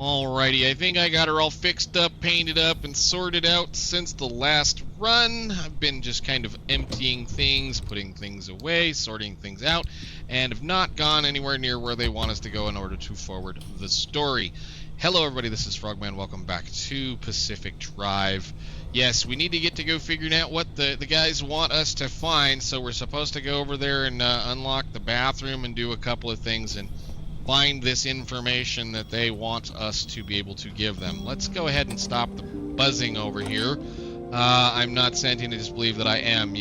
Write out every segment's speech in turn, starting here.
Alrighty, I think I got her all fixed up, painted up, and sorted out since the last run. I've been just kind of emptying things, putting things away, sorting things out, and have not gone anywhere near where they want us to go in order to forward the story. Hello everybody, this is Frogman. Welcome back to Pacific Drive. Yes, we need to get to go figuring out what the guys want us to find, so we're supposed to go over there and unlock the bathroom and do a couple of things and find this information that they want us to be able to give them. Let's go ahead and stop the buzzing over here. I'm not sentient, I just believe that I am.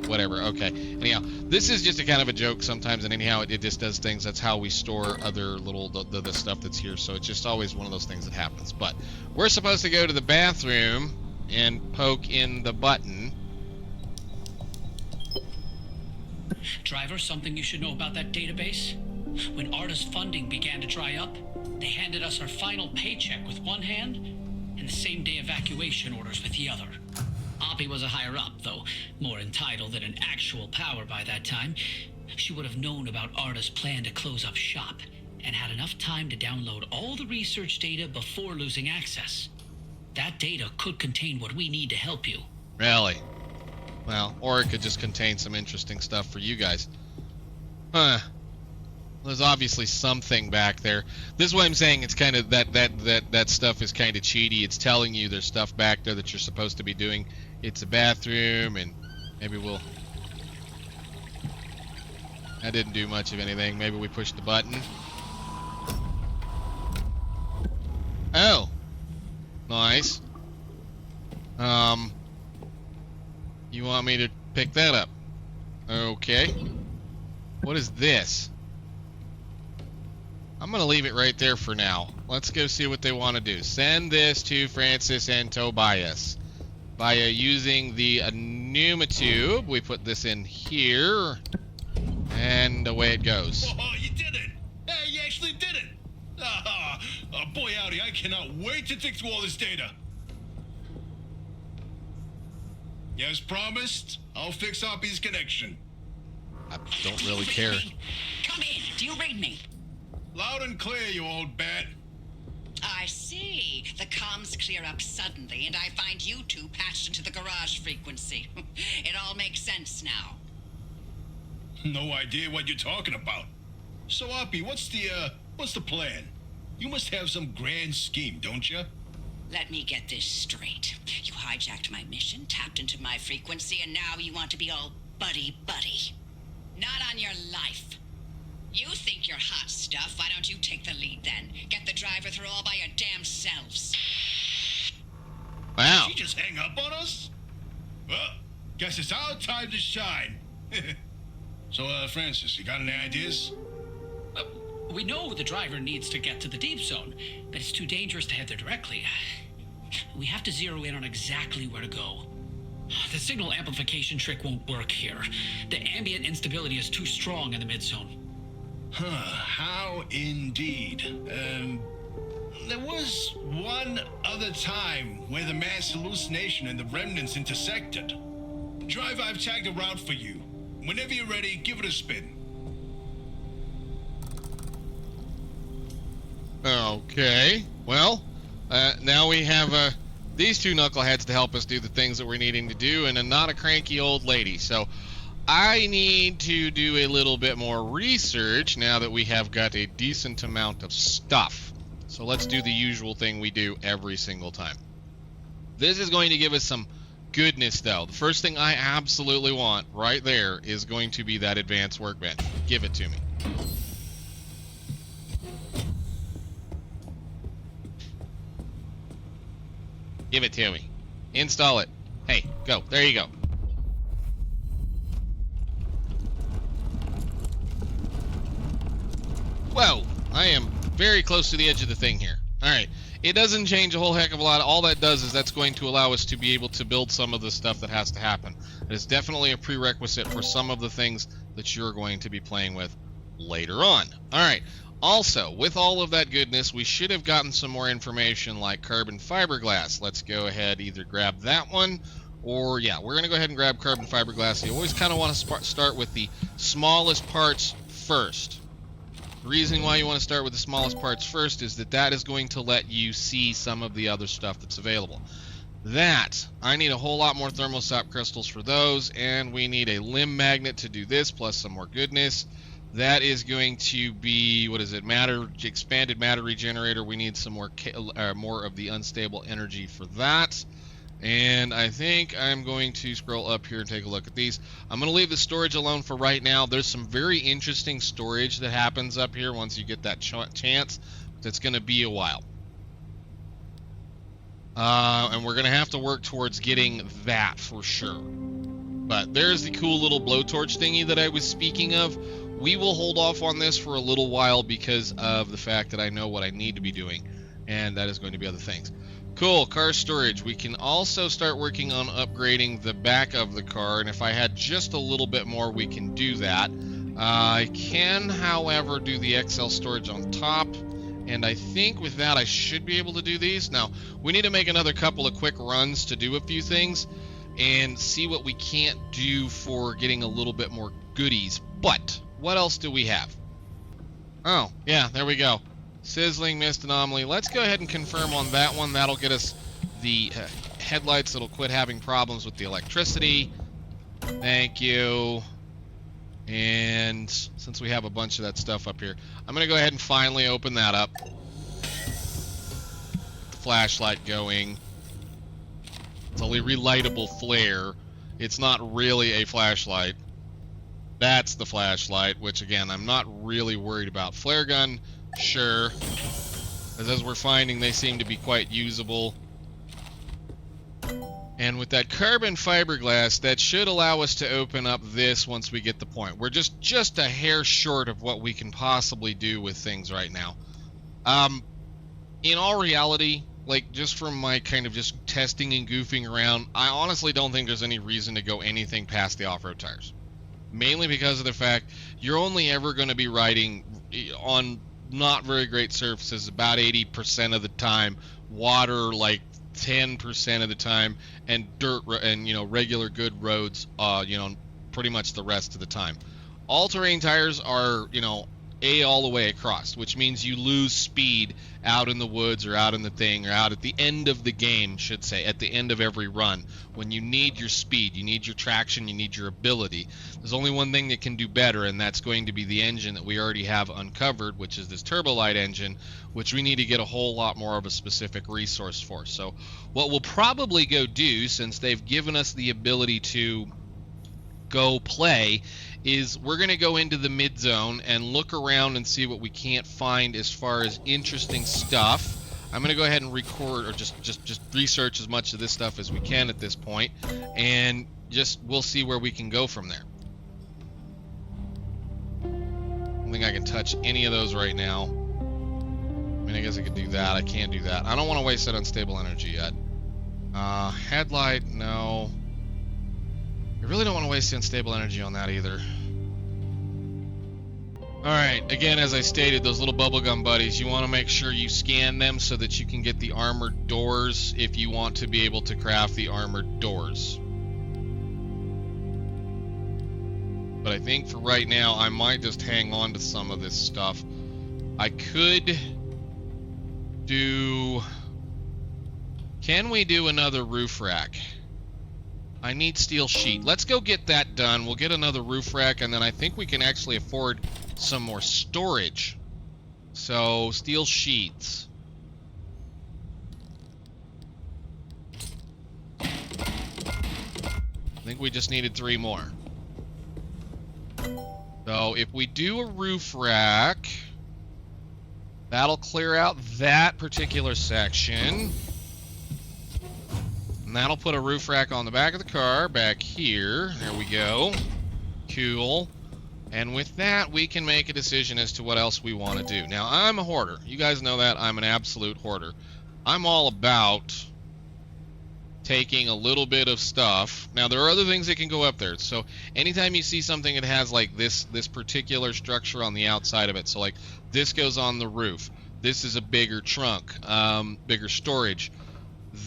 Whatever, okay. Anyhow, this is just a kind of a joke sometimes, and anyhow, it just does things. That's how we store other little, the stuff that's here, so it's just always one of those things that happens. But we're supposed to go to the bathroom and poke in the button. Driver, something you should know about that database? When artist funding began to dry up, they handed us our final paycheck with one hand and the same-day evacuation orders with the other. Oppy was a higher-up, though more entitled than an actual power by that time. She would have known about artist's plan to close up shop and had enough time to download all the research data before losing access. That data could contain what we need to help you. Really? Well, or it could just contain some interesting stuff for you guys. Huh. There's obviously something back there. This is what I'm saying. It's kind of that stuff is kind of cheaty. It's telling you there's stuff back there that you're supposed to be doing. It's a bathroom, and maybe we'll... That didn't do much of anything. Maybe we pushed the button. Oh. Nice. You want me to pick that up? Okay. What is this? I'm going to leave it right there for now. Let's go see what they want to do. Send this to Francis and Tobias. By using the pneumatube, we put this in here, and away it goes. Oh, you did it! Hey, you actually did it! Boy howdy, I cannot wait to dig through all this data. As promised, I'll fix Oppy's connection. I don't really care. Come in. Do you read me? Loud and clear, you old bat. I see. The comms clear up suddenly, and I find you two patched into the garage frequency. It all makes sense now. No idea what you're talking about. So, Oppy, what's the plan? You must have some grand scheme, don't you? Let me get this straight. You hijacked my mission, tapped into my frequency, and now you want to be all buddy-buddy. Not on your life. You think you're hot stuff. Why don't you take the lead then? Get the driver through all by your damn selves. Wow. Did she just hang up on us? Well, guess it's our time to shine. So, Francis, you got any ideas? We know the driver needs to get to the deep zone, but it's too dangerous to head there directly. We have to zero in on exactly where to go. The signal amplification trick won't work here. The ambient instability is too strong in the mid-zone. Huh, how indeed. There was one other time where the mass hallucination and the remnants intersected. Drive, I've tagged a route for you. Whenever you're ready, give it a spin. Okay. Well, now we have these two knuckleheads to help us do the things that we're needing to do, and not a cranky old lady. So I need to do a little bit more research now that we have got a decent amount of stuff. So let's do the usual thing we do every single time. This is going to give us some goodness, though. The first thing I absolutely want right there is going to be that advanced workbench. Give it to me. Give it to me. Install it. Hey, go. There you go. Whoa, I am very close to the edge of the thing here. Alright, it doesn't change a whole heck of a lot. All that does is that's going to allow us to be able to build some of the stuff that has to happen. It is definitely a prerequisite for some of the things that you're going to be playing with later on. Alright, also, with all of that goodness, we should have gotten some more information like carbon fiberglass. Let's go ahead, either grab that one, or yeah, we're going to go ahead and grab carbon fiberglass. You always kind of want to start with the smallest parts first. The reason why you want to start with the smallest parts first is that is going to let you see some of the other stuff that's available. I need a whole lot more thermostat crystals for those, and we need a limb magnet to do this, plus some more goodness. That is going to be, what is it, expanded matter regenerator. We need some more of the unstable energy for that. And I think I'm going to scroll up here and take a look at these. I'm going to leave the storage alone for right now. There's some very interesting storage that happens up here once you get that chance. That's going to be a while. And we're going to have to work towards getting that for sure. But there's the cool little blowtorch thingy that I was speaking of. We will hold off on this for a little while because of the fact that I know what I need to be doing. And that is going to be other things. Cool, car storage. We can also start working on upgrading the back of the car, and if I had just a little bit more, we can do that. I can, however, do the XL storage on top, and I think with that I should be able to do these. Now, we need to make another couple of quick runs to do a few things and see what we can't do for getting a little bit more goodies. But what else do we have? Oh, yeah, there we go. Sizzling mist anomaly. Let's go ahead and confirm on that one. That'll get us the headlights that'll quit having problems with the electricity. Thank you. And since we have a bunch of that stuff up here, I'm going to go ahead and finally open that up. The flashlight going. It's a relightable flare. It's not really a flashlight. That's the flashlight, which again, I'm not really worried about. Flare gun. Sure, as we're finding, they seem to be quite usable. And with that carbon fiberglass, that should allow us to open up this once we get the point. We're just a hair short of what we can possibly do with things right now. In all reality, like just from my kind of just testing and goofing around, I honestly don't think there's any reason to go anything past the off-road tires. Mainly because of the fact you're only ever going to be riding on not very great surfaces about 80% of the time, water like 10% of the time, and dirt and regular good roads pretty much the rest of the time. All-terrain tires are all the way across, which means you lose speed out in the woods or out in the thing or out at the end of the game, should say, at the end of every run. When you need your speed, you need your traction, you need your ability. There's only one thing that can do better, and that's going to be the engine that we already have uncovered, which is this Turbolight engine, which we need to get a whole lot more of a specific resource for. So what we'll probably go do, since they've given us the ability to go play, is we're going to go into the mid zone and look around and see what we can't find as far as interesting stuff. I'm going to go ahead and record or just research as much of this stuff as we can at this point, and we'll see where we can go from there. I don't think I can touch any of those right now. I mean, I guess I could do that. I can't do that. I don't want to waste that unstable energy yet. Headlight, no. I really don't want to waste the unstable energy on that either. Alright, again, as I stated, those little bubblegum buddies, you want to make sure you scan them so that you can get the armored doors if you want to be able to craft the armored doors. But I think for right now, I might just hang on to some of this stuff. I could do... Can we do another roof rack? I need steel sheet. Let's go get that done. We'll get another roof rack, and then I think we can actually afford some more storage. So, steel sheets. I think we just needed 3 more. So, if we do a roof rack, that'll clear out that particular section. And that'll put a roof rack on the back of the car, back here. There we go. Cool. And with that, we can make a decision as to what else we want to do. Now, I'm a hoarder. You guys know that. I'm an absolute hoarder. I'm all about taking a little bit of stuff. Now, there are other things that can go up there. So, anytime you see something that has, like, this particular structure on the outside of it. So, like, this goes on the roof. This is a bigger trunk, bigger storage.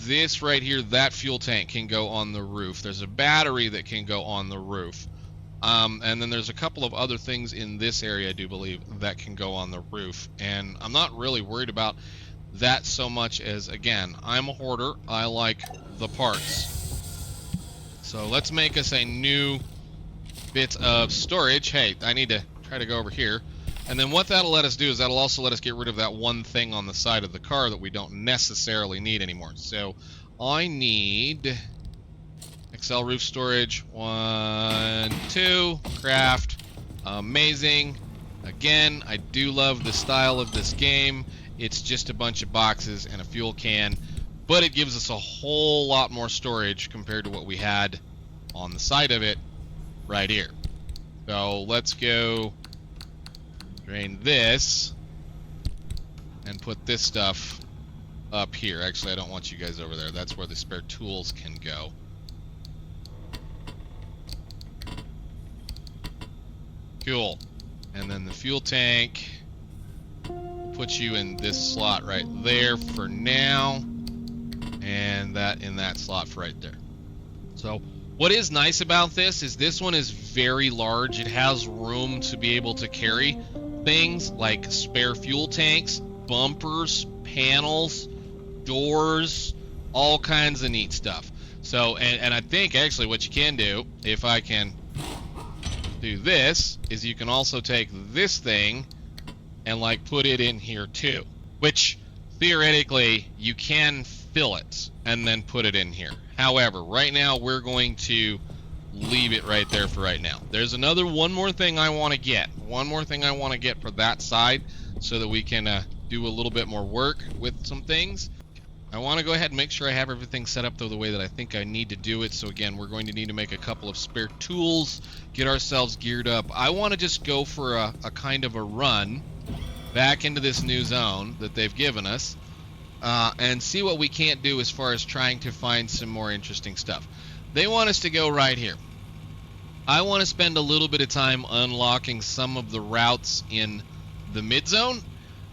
This right here, that fuel tank can go on the roof. There's a battery that can go on the roof. And then there's a couple of other things in this area, I do believe, that can go on the roof. And I'm not really worried about that so much as, again, I'm a hoarder. I like the parts. So let's make us a new bit of storage. Hey, I need to try to go over here. And then what that'll let us do is that'll also let us get rid of that one thing on the side of the car that we don't necessarily need anymore. So I need XL roof storage, 1, 2, craft, amazing. Again, I do love the style of this game. It's just a bunch of boxes and a fuel can, but it gives us a whole lot more storage compared to what we had on the side of it right here. So let's go drain this and put this stuff up here. Actually, I don't want you guys over there. That's where the spare tools can go. Cool. And then the fuel tank, we'll put you in this slot right there for now, and that in that slot for right there. So what is nice about this is this one is very large. It has room to be able to carry things like spare fuel tanks, bumpers, panels, doors, all kinds of neat stuff. So, and I think actually what you can do, if I can do this, is you can also take this thing and like put it in here too, which theoretically you can fill it and then put it in here. However, right now we're going to leave it right there for right now. There's one more thing I want to get. One more thing I want to get for that side so that we can do a little bit more work with some things. I want to go ahead and make sure I have everything set up though the way that I think I need to do it. So again, we're going to need to make a couple of spare tools, get ourselves geared up. I want to just go for a kind of a run back into this new zone that they've given us and see what we can't do as far as trying to find some more interesting stuff. They want us to go right here. I want to spend a little bit of time unlocking some of the routes in the mid zone.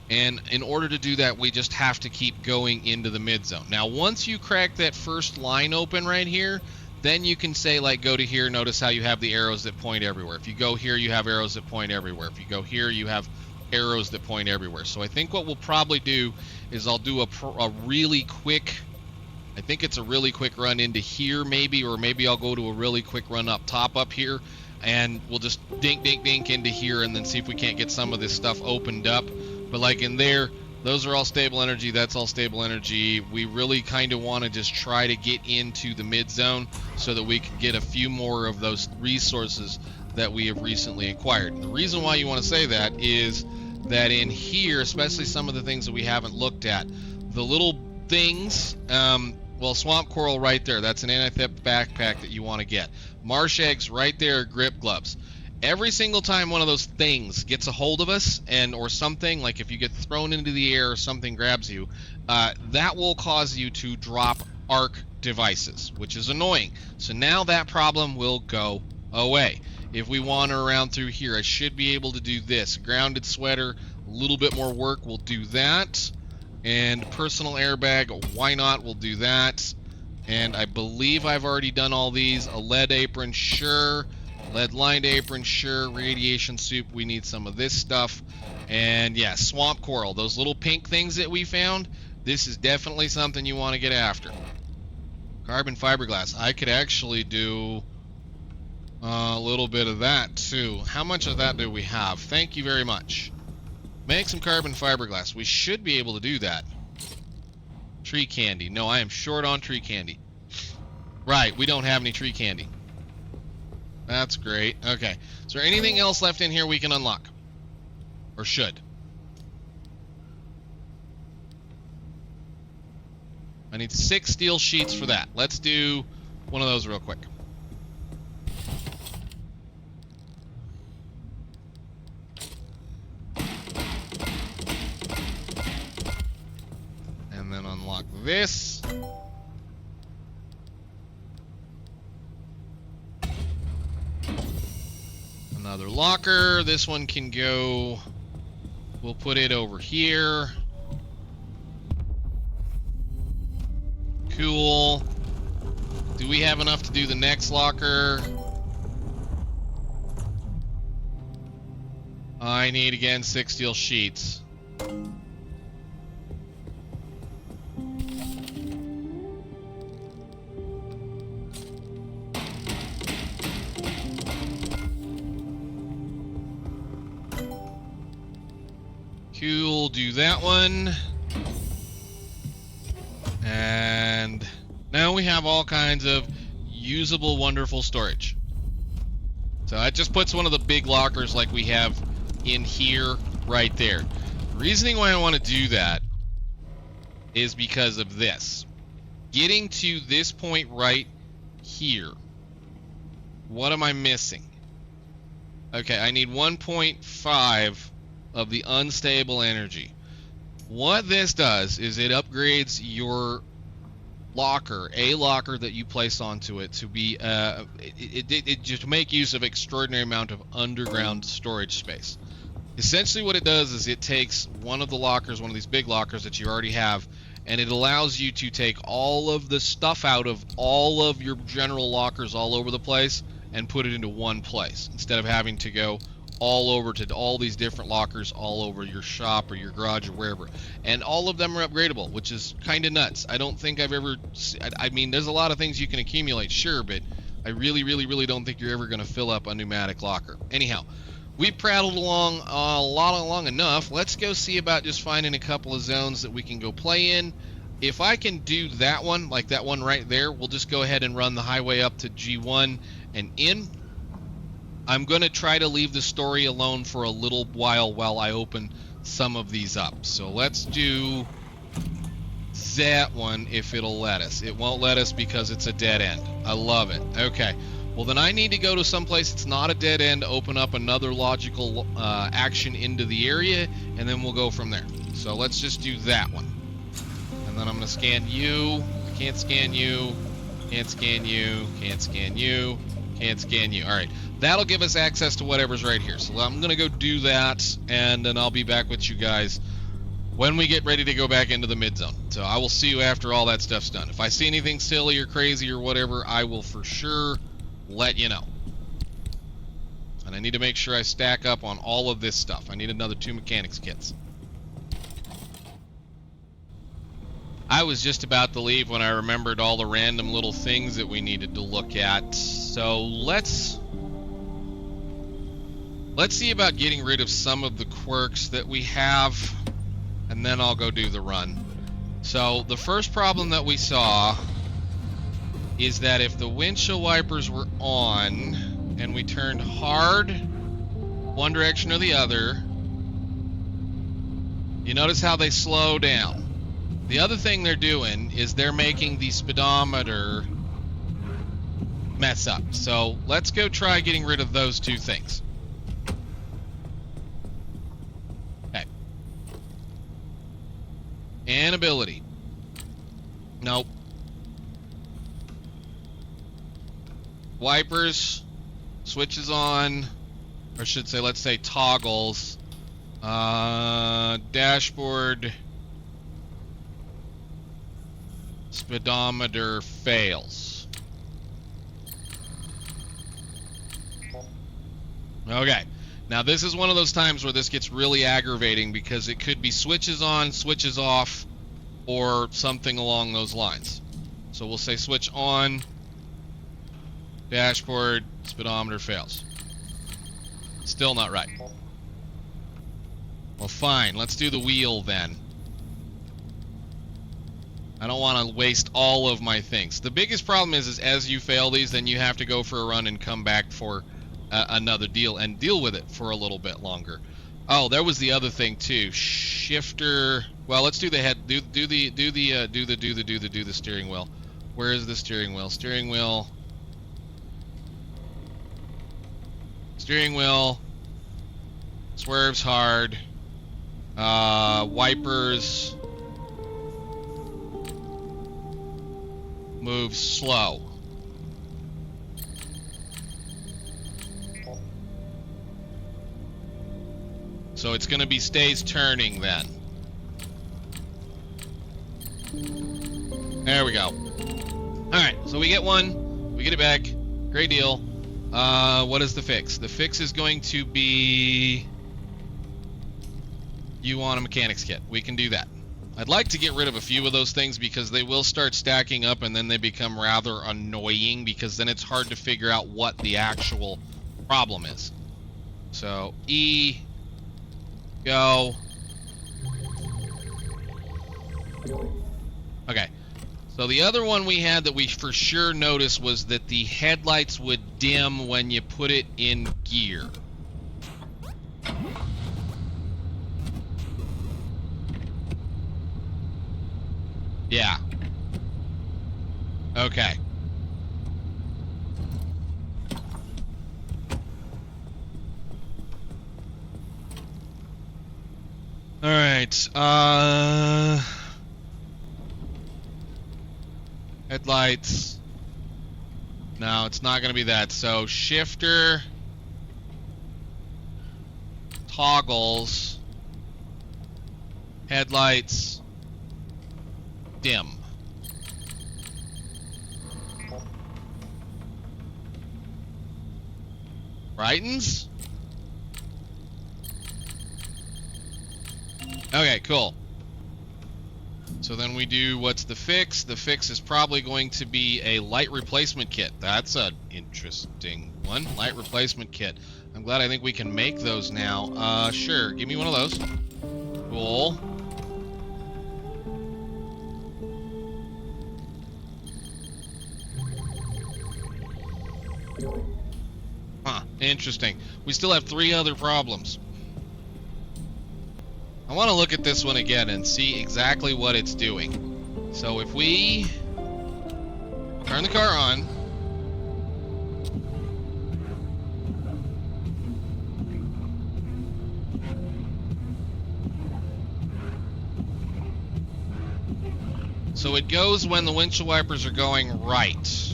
And in order to do that, we just have to keep going into the mid zone. Now, once you crack that first line open right here, then you can say, like, go to here. Notice how you have the arrows that point everywhere. If you go here, you have arrows that point everywhere. If you go here, you have arrows that point everywhere. So I think what we'll probably do is I'll do a really quick, I think it's a really quick run into here maybe, or maybe I'll go to a really quick run up top up here, and we'll just dink, dink, dink into here and then see if we can't get some of this stuff opened up. But like in there, those are all stable energy, that's all stable energy. We really kind of want to just try to get into the mid zone so that we can get a few more of those resources that we have recently acquired. And the reason why you want to say that is that in here, especially some of the things that we haven't looked at, the little things, well, swamp coral right there, that's an anti-theft backpack that you want to get. Marsh eggs right there, grip gloves. Every single time one of those things gets a hold of us, or something, like if you get thrown into the air or something grabs you, that will cause you to drop arc devices, which is annoying. So now that problem will go away. If we wander around through here, I should be able to do this. Grounded sweater, a little bit more work, we'll do that. And personal airbag, why not, we'll do that. And I believe I've already done all these. A lead apron, sure. Lead-lined apron, sure. Radiation soup, we need some of this stuff. And yeah, swamp coral, those little pink things that we found, this is definitely something you want to get after. Carbon fiberglass, I could actually do a little bit of that too. How much of that do we have? Thank you very much. Make some carbon fiberglass. We should be able to do that. Tree candy. No, I am short on tree candy. Right, we don't have any tree candy. That's great. Okay. Is there anything else left in here we can unlock? Or should? I need 6 steel sheets for that. Let's do one of those real quick. And then unlock this. Another locker. This one can go, we'll put it over here. Cool. Do we have enough to do the next locker? I need, again, 6 steel sheets. Cool, do that one. And now we have all kinds of usable, wonderful storage. So that just puts one of the big lockers like we have in here right there. The reasoning why I want to do that is because of this. Getting to this point right here. What am I missing? Okay, I need 1.5 of the unstable energy. What this does is it upgrades your locker, a locker that you place onto it, to be it just make use of extraordinary amount of underground storage space. Essentially what it does is it takes one of the lockers, one of these big lockers that you already have, and it allows you to take all of the stuff out of all of your general lockers all over the place and put it into one place instead of having to go all over to all these different lockers all over your shop or your garage or wherever. And all of them are upgradable, which is kind of nuts. I don't think I've ever... I mean, there's a lot of things you can accumulate, sure, but I really don't think you're ever going to fill up a pneumatic locker. Anyhow, we prattled along long enough. Let's go see about just finding a couple of zones that we can go play in. If I can do that one, like that one right there, we'll just go ahead and run the highway up to G1 and in. I'm going to try to leave the story alone for a little while I open some of these up. So let's do that one if it'll let us. It won't let us because it's a dead end. I love it. Okay. Well, then I need to go to someplace that's not a dead end, open up another logical action into the area, and then we'll go from there. So let's just do that one. And then I'm going to scan you. Can't scan you. Can't scan you. Can't scan you. Can't scan you. All right. That'll give us access to whatever's right here. So I'm going to go do that, and then I'll be back with you guys when we get ready to go back into the mid-zone. So I will see you after all that stuff's done. If I see anything silly or crazy or whatever, I will for sure let you know. And I need to make sure I stack up on all of this stuff. I need another 2 mechanics kits. I was just about to leave when I remembered all the random little things that we needed to look at. So let's see about getting rid of some of the quirks that we have, and then I'll go do the run. So the first problem that we saw is that if the windshield wipers were on and we turned hard one direction or the other, you notice how they slow down. The other thing they're doing is they're making the speedometer mess up. So let's go try getting rid of those two things. Okay. And ability. Nope. Wipers, switches on, or should say, let's say toggles. Dashboard, speedometer fails. Okay, now this is one of those times where this gets really aggravating because it could be switches on, switches off, or something along those lines. So we'll say switch on, dashboard, speedometer fails. Still not right. Well, fine, let's do the wheel then. I don't want to waste all of my things. The biggest problem is as you fail these, then you have to go for a run and come back for another deal and deal with it for a little bit longer. Oh, there was the other thing too. Shifter. Well, let's do the head. Do the steering wheel. Where is the steering wheel? Steering wheel. Steering wheel. Swerves hard. Wipers. Move slow. So it's going to be stays turning then. There we go. Alright, so we get one. We get it back. Great deal. What is the fix? The fix is going to be You want a mechanics kit. We can do that. I'd like to get rid of a few of those things because they will start stacking up and then they become rather annoying because then it's hard to figure out what the actual problem is. So, E, go. Okay. So the other one we had that we for sure noticed was that the headlights would dim when you put it in gear. Yeah. Okay. All right. Headlights. No, it's not going to be that. So shifter, toggles, headlights, dim. Brightens? Okay, cool. So then we do, what's the fix? The fix is probably going to be a light replacement kit. That's an interesting one. Light replacement kit. I'm glad I think we can make those now. Sure. Give me one of those. Cool. Huh. Interesting. We still have 3 other problems. I want to look at this one again and see exactly what it's doing. So if we turn the car on, so it goes when the windshield wipers are going right.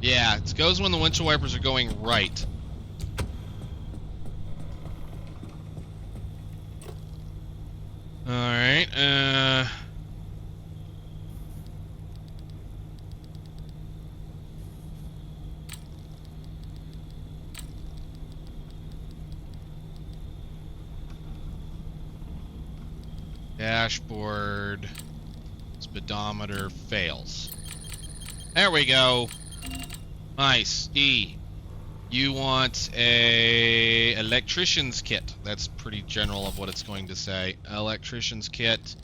Yeah, it goes when the windshield wipers are going right. Alright, dashboard, speedometer fails. There we go. Nice. E. You want a electrician's kit. That's pretty general of what it's going to say. Electrician's kit.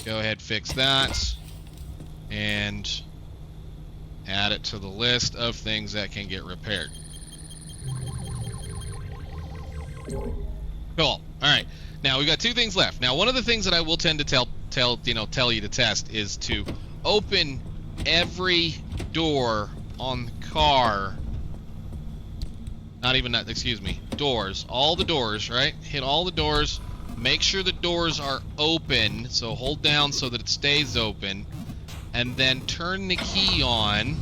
Go ahead, fix that. And add it to the list of things that can get repaired. Cool. Alright. Now we've got 2 things left. Now one of the things that I will tend to tell you to test is to open every door on the car. Not even that, excuse me, doors. All the doors, right? Hit all the doors. Make sure the doors are open. So hold down so that it stays open. And then turn the key on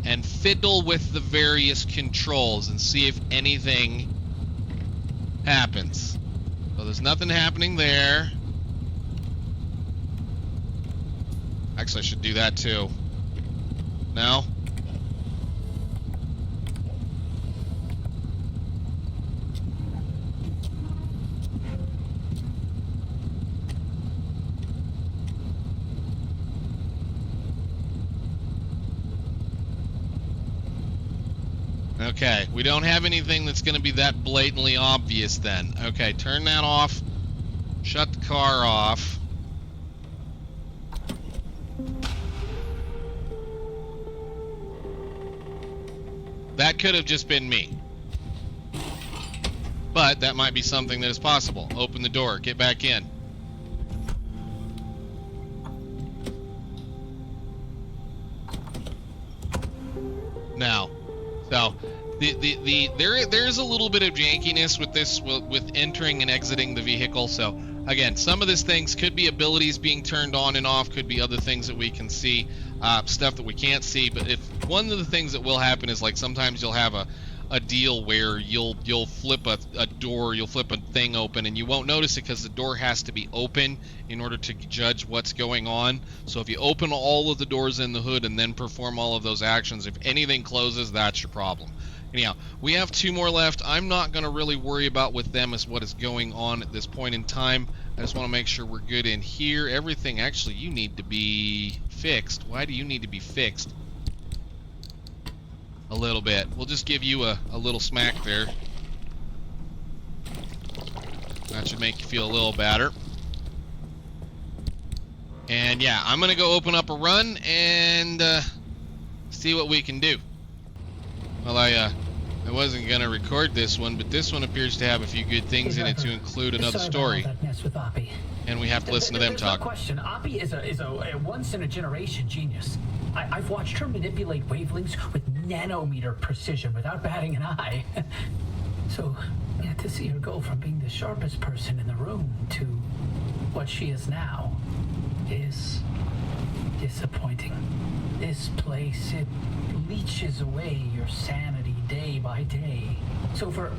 and fiddle with the various controls and see if anything happens. So there's nothing happening there. Actually, I should do that too. No? Okay, we don't have anything that's going to be that blatantly obvious then. Okay, turn that off. Shut the car off. That could have just been me. But that might be something that is possible. Open the door, get back in. Now, so there's a little bit of jankiness with this, with entering and exiting the vehicle. So again, some of these things could be abilities being turned on and off, could be other things that we can see, stuff that we can't see. But if one of the things that will happen is, like, sometimes you'll have a deal where you'll flip a door, you'll flip a thing open, and you won't notice it because the door has to be open in order to judge what's going on. So if you open all of the doors in the hood and then perform all of those actions, if anything closes, that's your problem. Anyhow, we have 2 more left. I'm not going to really worry about with them as what is going on at this point in time. I just want to make sure we're good in here. Everything, actually, you need to be fixed. Why do you need to be fixed? A little bit. We'll just give you a little smack there. That should make you feel a little better. And yeah, I'm going to go open up a run and see what we can do. Well, I wasn't going to record this one, but this one appears to have a few good things in it to include another story. That mess with Oppy. And we have to listen to them talk. No question. Oppy is a once-in-a-generation genius. I've watched her manipulate wavelengths with nanometer precision without batting an eye. So, yeah, to see her go from being the sharpest person in the room to what she is now is disappointing. This place, it leeches away your sanity day by day. So for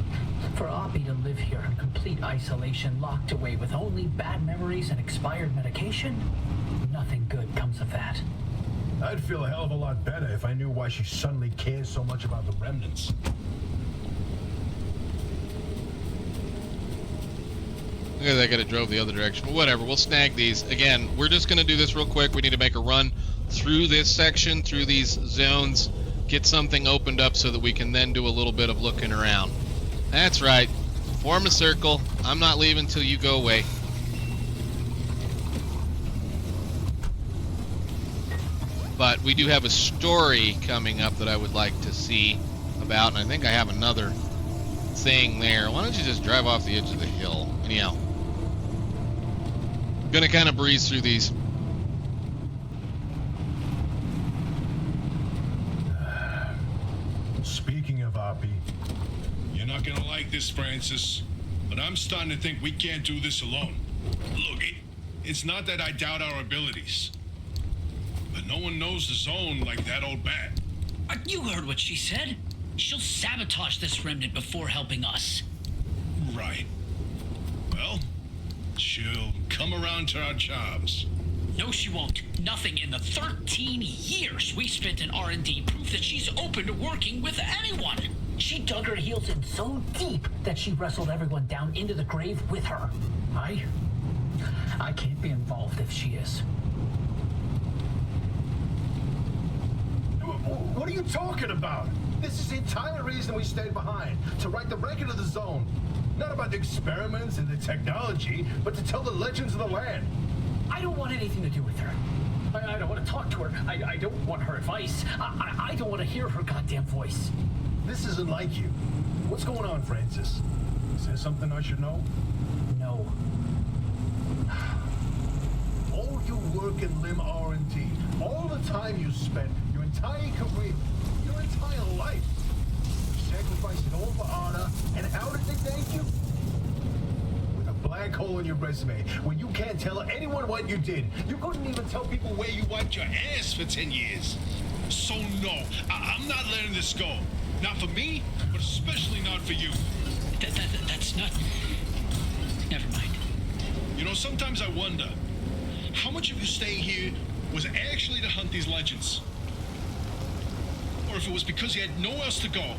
Oppy to live here in complete isolation, locked away with only bad memories and expired medication, nothing good comes of that. I'd feel a hell of a lot better if I knew why she suddenly cares so much about the remnants. Look at that, I could have drove the other direction. But whatever, we'll snag these. Again, we're just going to do this real quick. We need to make a run through this section, through these zones, get something opened up so that we can then do a little bit of looking around. That's right. Form a circle. I'm not leaving till you go away. But we do have a story coming up that I would like to see about, and I think I have another thing there. Why don't you just drive off the edge of the hill? Anyhow, gonna kind of breeze through these. Speaking of Oppy, You're not gonna like this, Francis, but I'm starting to think we can't do this alone. Look, it's not that I doubt our abilities, but no one knows the zone like that old bat. You heard what she said. She'll sabotage this remnant before helping us. Right. Well, she'll come around to our jobs. No, she won't. Nothing in the 13 years we spent in R&D prove that she's open to working with anyone. She dug her heels in so deep that she wrestled everyone down into the grave with her. I can't be involved if she is. what are you talking about? This is the entire reason we stayed behind, to write the record of the zone. Not about the experiments and the technology, but to tell the legends of the land. I don't want anything to do with her. I don't want to talk to her. I don't want her advice. I don't want to hear her goddamn voice. This isn't like you. What's going on, Francis? Is there something I should know? No. All your work in limb R&D, all the time you spent, your entire career, your entire life, you sacrificed it all for honor, and how did they thank you? With a black hole in your resume, where you can't tell anyone what you did. You couldn't even tell people Where you wiped your ass for 10 years. So no, I'm not letting this go. Not for me, but especially not for you. That's not... Never mind. You know, sometimes I wonder, how much of you staying here was actually to hunt these legends? Or if it was because you had nowhere else to go.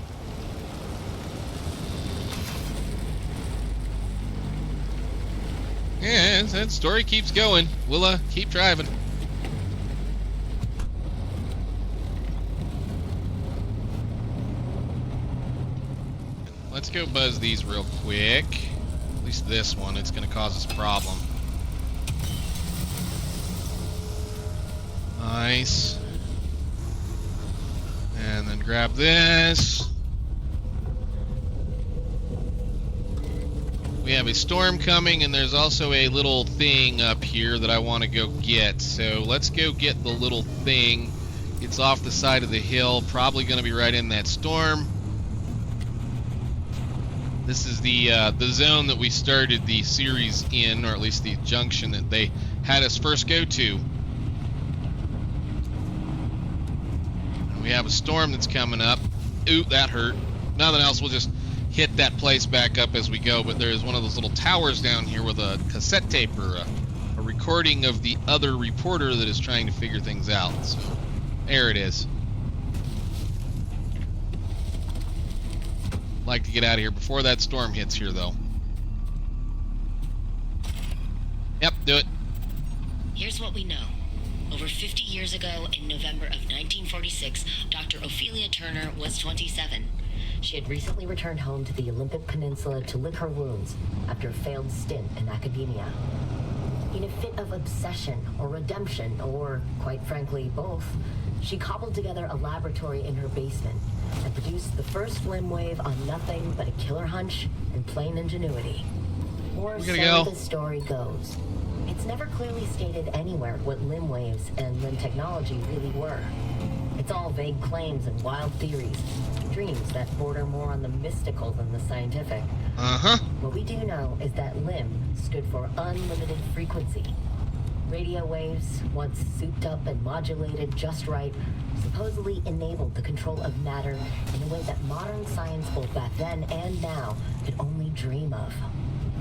Yeah, that story keeps going. We'll keep driving. Let's go buzz these real quick. At least this one, it's going to cause us a problem. Nice. And then grab this. We have a storm coming, and there's also a little thing up here that I want to go get. So let's go get the little thing. It's off the side of the hill, probably going to be right in that storm. This is the zone that we started the series in, or at least the junction that they had us first go to. And we have a storm that's coming up. Ooh, that hurt. Nothing else, we'll just hit that place back up as we go, but there's one of those little towers down here with a cassette tape or a recording of the other reporter that is trying to figure things out. So, there it is. like to get out of here before that storm hits here, though. Yep, do it. Here's what we know. Over 50 years ago, in November of 1946, Dr. Ophelia Turner was 27. She had recently returned home to the Olympic Peninsula to lick her wounds after a failed stint in academia. In a fit of obsession or redemption, or quite frankly, both, she cobbled together a laboratory in her basement and produced the first limb wave on nothing but a killer hunch and plain ingenuity. Or so the story goes. It's never clearly stated anywhere what limb waves and limb technology really were. It's all vague claims and wild theories, dreams that border more on the mystical than the scientific. What we do know is that limb stood for unlimited frequency. Radio waves, once souped up and modulated just right, supposedly enabled the control of matter in a way that modern science both back then and now could only dream of.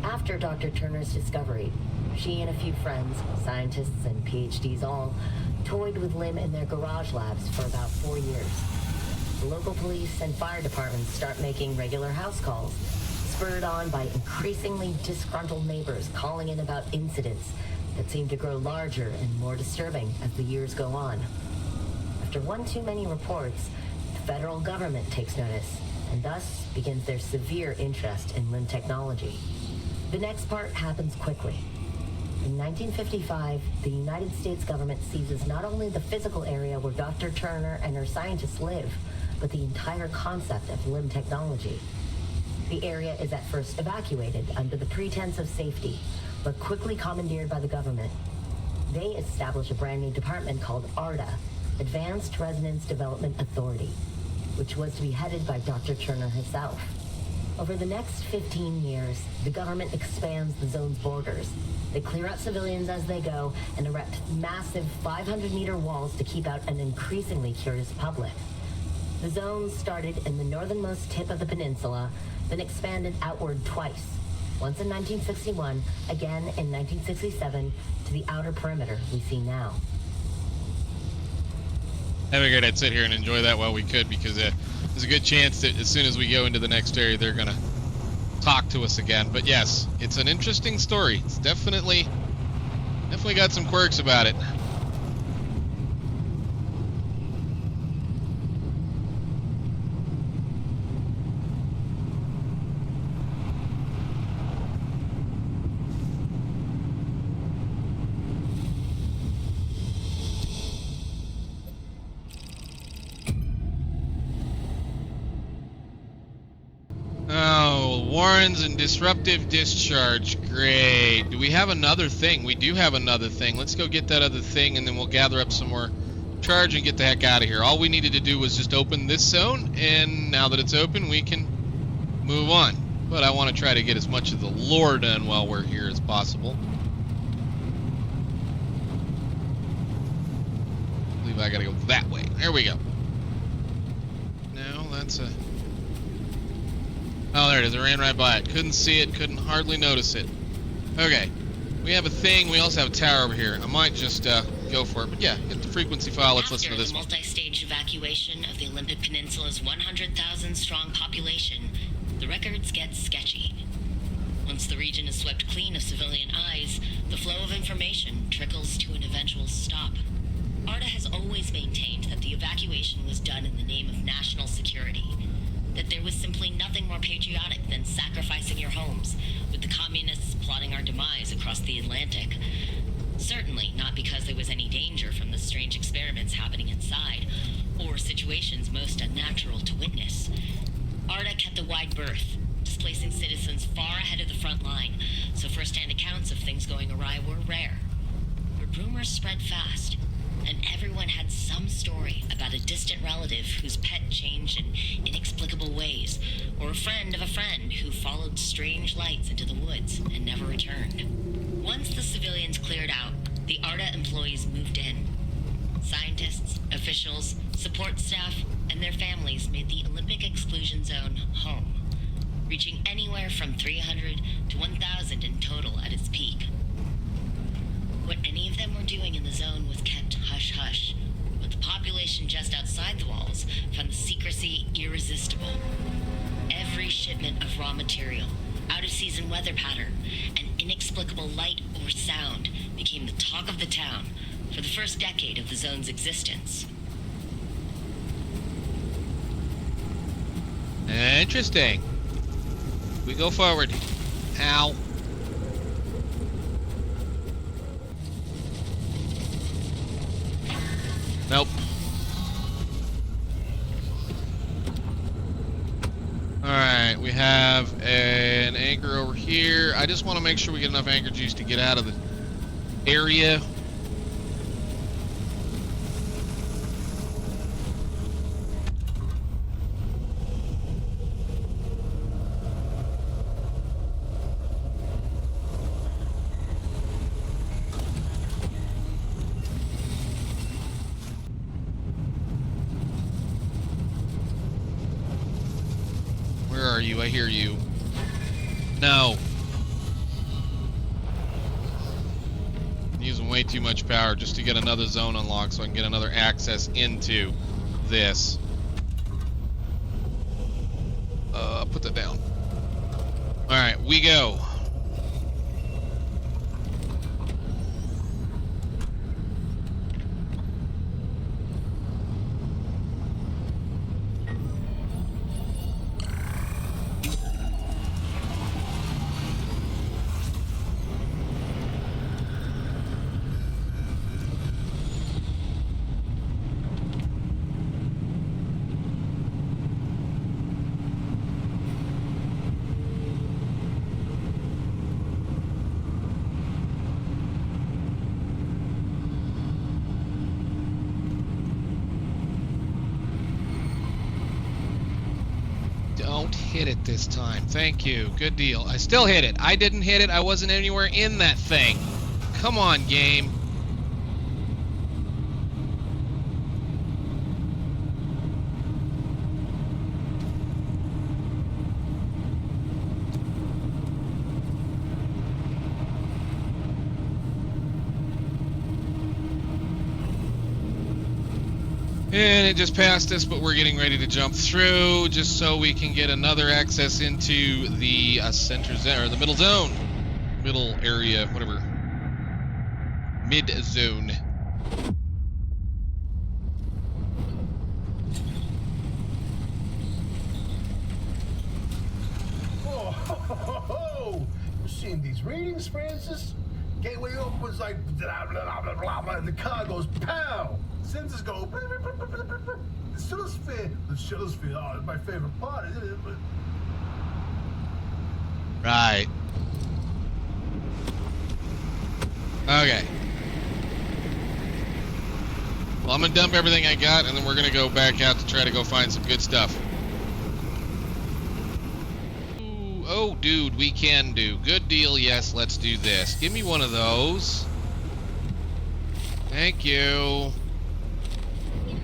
After Dr. Turner's discovery, she and a few friends, scientists and PhDs all, toyed with limb in their garage labs for about 4 years. The local police and fire departments start making regular house calls, spurred on by increasingly disgruntled neighbors calling in about incidents that seem to grow larger and more disturbing as the years go on. After one too many reports, the federal government takes notice, and thus begins their severe interest in limb technology. The next part happens quickly. In 1955, the United States government seizes not only the physical area where Dr. Turner and her scientists live, but the entire concept of limb technology. The area is at first evacuated under the pretense of safety, but quickly commandeered by the government. They establish a brand new department called ARDA, Advanced Resonance Development Authority, which was to be headed by Dr. Turner herself. Over the next 15 years, the government expands the zone's borders. They clear out civilians as they go and erect massive 500-meter walls to keep out an increasingly curious public. The zone started in the northernmost tip of the peninsula, then expanded outward twice. Once in 1961, again in 1967, to the outer perimeter we see now. I figured I'd sit here and enjoy that while we could, because there's a good chance that as soon as we go into the next area, they're going to talk to us again. But yes, it's an interesting story. It's definitely got some quirks about it. Warrens and disruptive discharge. Great. Do we have another thing? We do have another thing. Let's go get that other thing, and then we'll gather up some more charge and get the heck out of here. All we needed to do was just open this zone, and now that it's open, we can move on. But I want to try to get as much of the lore done while we're here as possible. I believe I gotta go that way. There we go. No, that's a... Oh, there it is. I ran right by it. Couldn't see it. Couldn't hardly notice it. Okay. We have a thing. We also have a tower over here. I might just go for it. But yeah, get the frequency file. Let's listen to this one. After the multi-stage evacuation of the Olympic Peninsula's 100,000-strong population, the records get sketchy. Once the region is swept clean of civilian eyes, the flow of information trickles to an eventual stop. ARDA has always maintained that the evacuation was done in the name of national security. That there was simply nothing more patriotic than sacrificing your homes, with the communists plotting our demise across the Atlantic. Certainly not because there was any danger from the strange experiments happening inside, or situations most unnatural to witness. ARDA kept a wide berth, displacing citizens far ahead of the front line, so first-hand accounts of things going awry were rare. But rumors spread fast, and everyone had some story about a distant relative whose pet changed in inexplicable ways, or a friend of a friend who followed strange lights into the woods and never returned. Once the civilians cleared out, the ARDA employees moved in. Scientists, officials, support staff, and their families made the Olympic Exclusion Zone home, reaching anywhere from 300 to 1,000 in total at its peak. What any of them were doing in the zone was kept hush-hush, but the population just outside the walls found the secrecy irresistible. Every shipment of raw material, out-of-season weather pattern, and inexplicable light or sound became the talk of the town for the first decade of the zone's existence. Interesting. We go forward. Ow. Nope. Alright, we have an anchor over here. I just want to make sure we get enough anchor juice to get out of the area. Where are you? I hear you. No. I'm using way too much power just to get another zone unlocked so I can get another access into this. Put that down. Alright, we go. Don't hit it this time. Thank you. Good deal. I still hit it. I didn't hit it. I wasn't anywhere in that thing. Come on, game. And it just passed us, but we're getting ready to jump through just so we can get another access into the center zone, or the middle zone. Middle area, whatever. Mid zone. Oh, ho, ho, ho, ho. You seen these readings, Francis? Gateway opens like blah, blah, blah, blah, blah, and the car goes pow. Sensors go. Blah, blah, blah, blah, blah, blah. The Shuttlesphere, oh, it's my favorite part. Right. Okay. Well, I'm gonna dump everything I got, and then we're gonna go back out to try to go find some good stuff. Ooh, oh, dude, we can do. Good deal, yes, let's do this. Give me one of those. Thank you.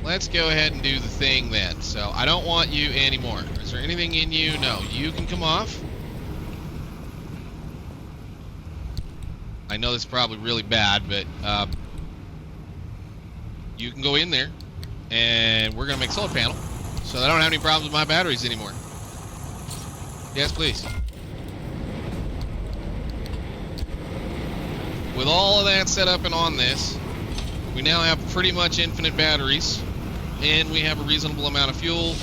Let's go ahead and do the thing then. So, I don't want you anymore. Is there anything in you? No. You can come off. I know this is probably really bad, but you can go in there, and we're going to make solar panel, so I don't have any problems with my batteries anymore. Yes, please. With all of that set up and on this, we now have pretty much infinite batteries, and we have a reasonable amount of fuel,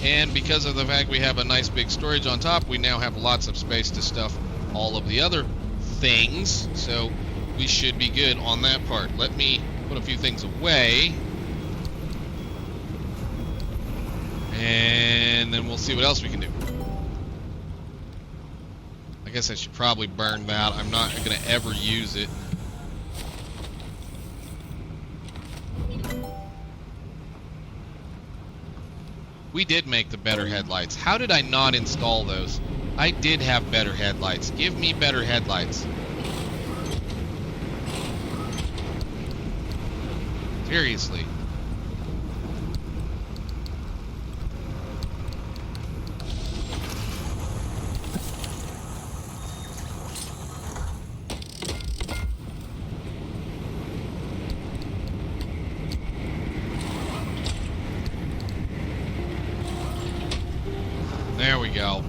and because of the fact we have a nice big storage on top, we now have lots of space to stuff all of the other things, so we should be good on that part. Let me put a few things away, and then we'll see what else we can do. I guess I should probably burn that. I'm not going to ever use it. We did make the better headlights. How did I not install those? I did have better headlights. Give me better headlights. Seriously. There we go.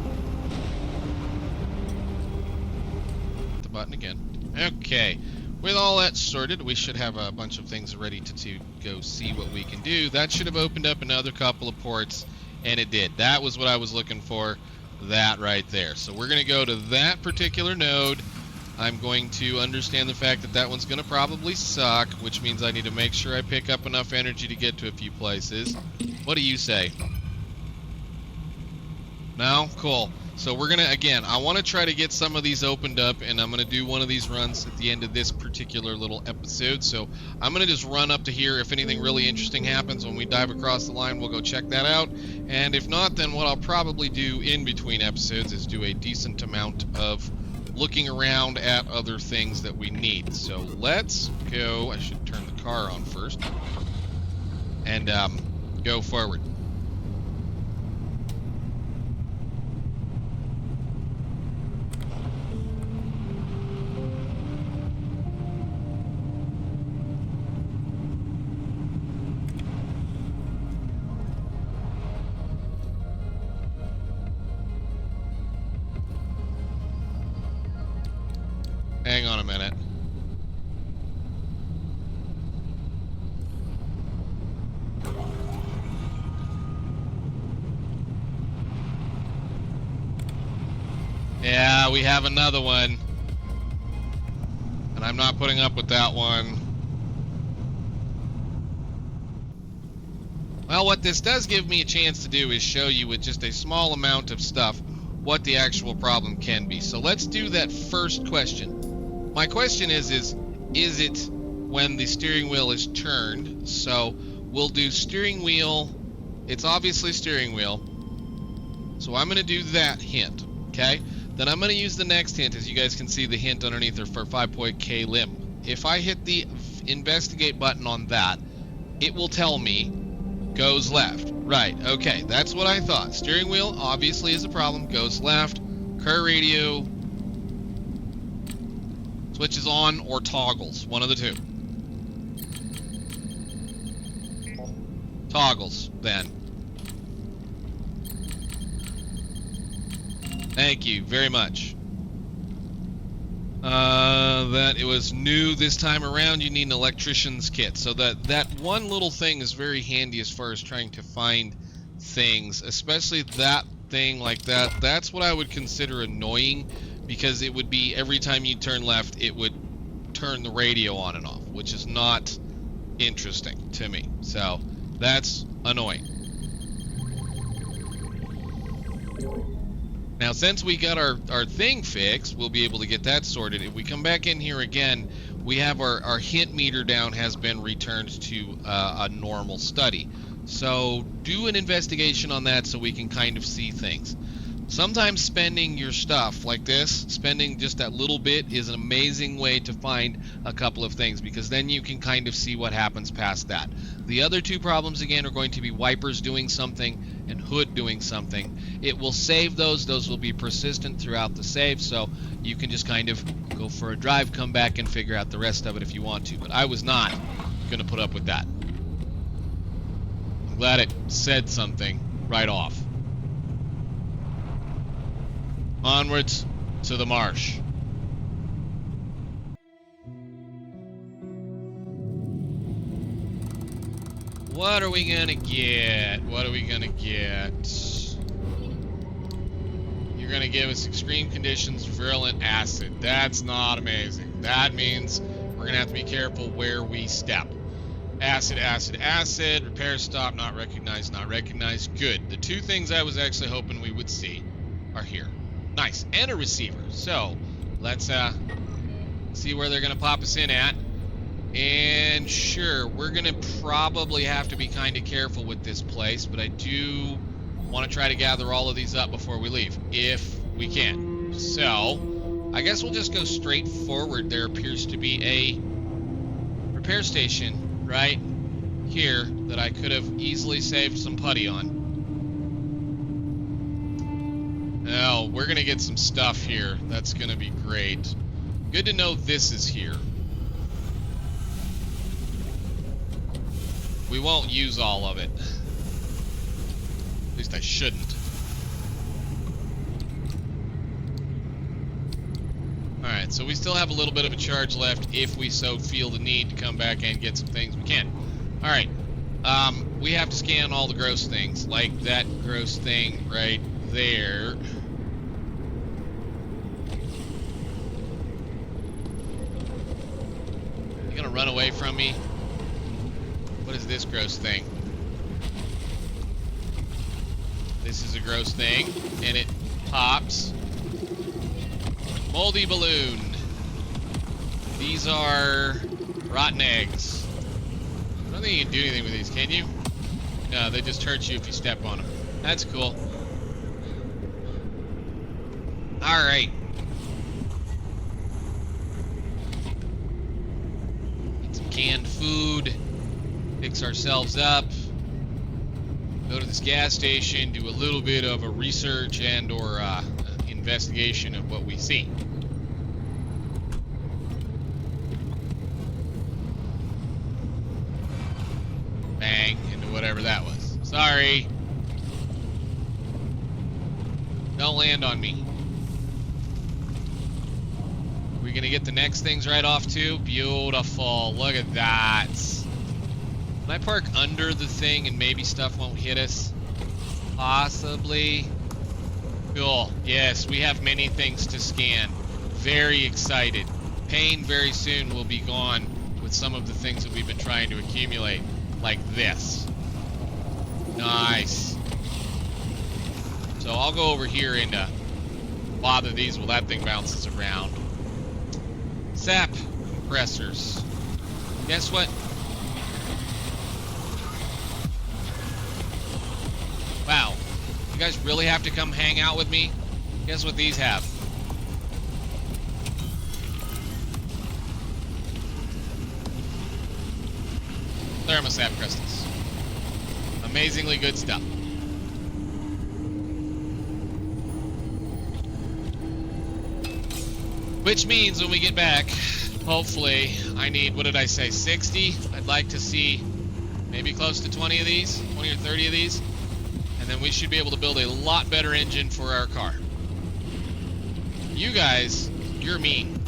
button again. Okay. With all that sorted, we should have a bunch of things ready to go see what we can do. That should have opened up another couple of ports, and it did. That was what I was looking for. That right there. So we're going to go to that particular node. I'm going to understand the fact that that one's going to probably suck, which means I need to make sure I pick up enough energy to get to a few places. What do you say? No? Cool. So we're going to, again, I want to try to get some of these opened up, and I'm going to do one of these runs at the end of this particular little episode. So I'm going to just run up to here. If anything really interesting happens when we dive across the line, we'll go check that out. And if not, then what I'll probably do in between episodes is do a decent amount of looking around at other things that we need. So let's go. I should turn the car on first and go forward. Hang on a minute. Yeah, we have another one. And I'm not putting up with that one. Well, what this does give me a chance to do is show you with just a small amount of stuff what the actual problem can be. So let's do that first question. My question is it when the steering wheel is turned? So we'll do steering wheel. It's obviously steering wheel. So I'm going to do that hint, okay? Then I'm going to use the next hint. As you guys can see, the hint underneath there for 5-point K limb. If I hit the investigate button on that, it will tell me goes left. Right, okay, that's what I thought. Steering wheel obviously is a problem, goes left. Car radio switches on or toggles, one of the two. Toggles, then. Thank you very much. That it was new this time around. You need an electrician's kit. So that one little thing is very handy as far as trying to find things, especially that thing like that. That's what I would consider annoying, because it would be every time you turn left, it would turn the radio on and off, which is not interesting to me. So that's annoying. Now, since we got our thing fixed, we'll be able to get that sorted. If we come back in here again, we have our hint meter down has been returned to a normal study. So do an investigation on that so we can kind of see things. Sometimes spending your stuff like this, spending just that little bit, is an amazing way to find a couple of things, because then you can kind of see what happens past that. The other two problems, again, are going to be wipers doing something and hood doing something. It will save those. Those will be persistent throughout the save, so you can just kind of go for a drive, come back, and figure out the rest of it if you want to. But I was not going to put up with that. I'm glad it said something right off. Onwards to the marsh. What are we gonna get? What are we gonna get? You're gonna give us extreme conditions, virulent acid. That's not amazing. That means we're gonna have to be careful where we step. Acid, acid, acid. Repair stop, not recognized, not recognized. Good. The two things I was actually hoping we would see are here. Nice. And a receiver. So let's see where they're going to pop us in at. And sure, we're going to probably have to be kind of careful with this place, but I do want to try to gather all of these up before we leave, if we can. So I guess we'll just go straight forward. There appears to be a repair station right here that I could have easily saved some putty on. Oh, we're going to get some stuff here. That's going to be great. Good to know this is here. We won't use all of it. At least I shouldn't. Alright, Alright, so we still have a little bit of a charge left if we so feel the need to come back and get some things we can. Alright, we have to scan all the gross things, like that gross thing right there. You gonna run away from me? What is this gross thing? This is a gross thing, and it pops. Moldy balloon. These are rotten eggs. I don't think you can do anything with these, can you? No, they just hurt you if you step on them. That's cool. Alright. Get some canned food. Fix ourselves up. Go to this gas station, do a little bit of a research and or investigation of what we see. Bang into whatever that was. Sorry. Don't land on me. Are we gonna get the next things right off too? Beautiful. Look at that. Can I park under the thing and maybe stuff won't hit us? Possibly. Cool. Yes, we have many things to scan. Very excited. Pain very soon will be gone with some of the things that we've been trying to accumulate. Like this. Nice. So I'll go over here and bother these while that thing bounces around. Sap compressors. Guess what? Wow. You guys really have to come hang out with me? Guess what these have? Thermostat crystals. Amazingly good stuff. Which means when we get back, hopefully, I need, what did I say, 60? I'd like to see maybe close to 20 of these, 20 or 30 of these. And then we should be able to build a lot better engine for our car. You guys, you're mean.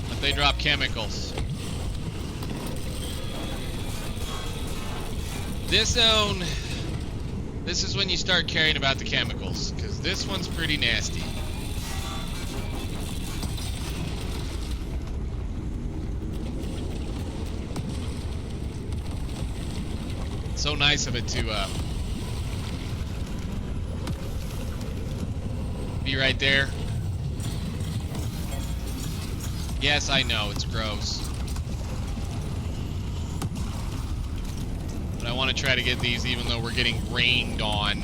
But they drop chemicals. This zone, this is when you start caring about the chemicals, because this one's pretty nasty. So nice of it to be right there. Yes, I know, it's gross. But I want to try to get these even though we're getting rained on.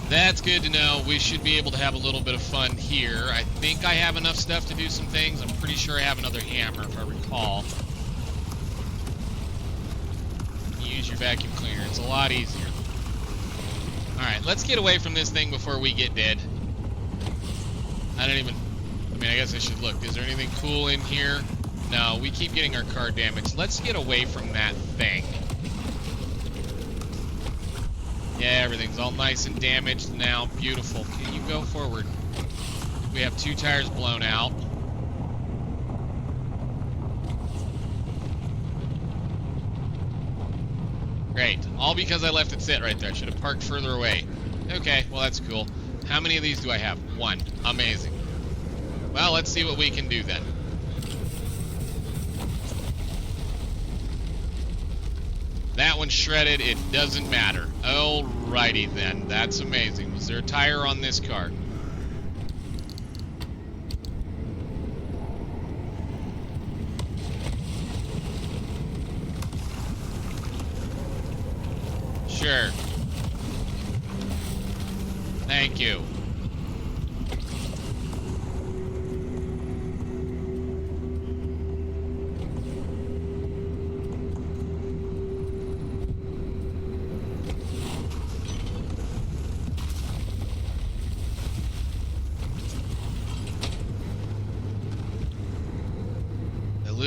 That's good to know. We should be able to have a little bit of fun here. I think I have enough stuff to do some things. I'm pretty sure I have another hammer, if I recall. Use your vacuum cleaner. It's a lot easier. Alright, let's get away from this thing before we get dead. I guess I should look. Is there anything cool in here? No, we keep getting our car damaged. Let's get away from that thing. Yeah, everything's all nice and damaged now. Beautiful. Can you go forward? We have 2 tires blown out. Great. All because I left it sit right there. I should have parked further away. Okay, well that's cool. How many of these do I have? 1. Amazing. Well, let's see what we can do then. That one's shredded, it doesn't matter. Alrighty then, that's amazing. Was there a tire on this car? Sure. Thank you.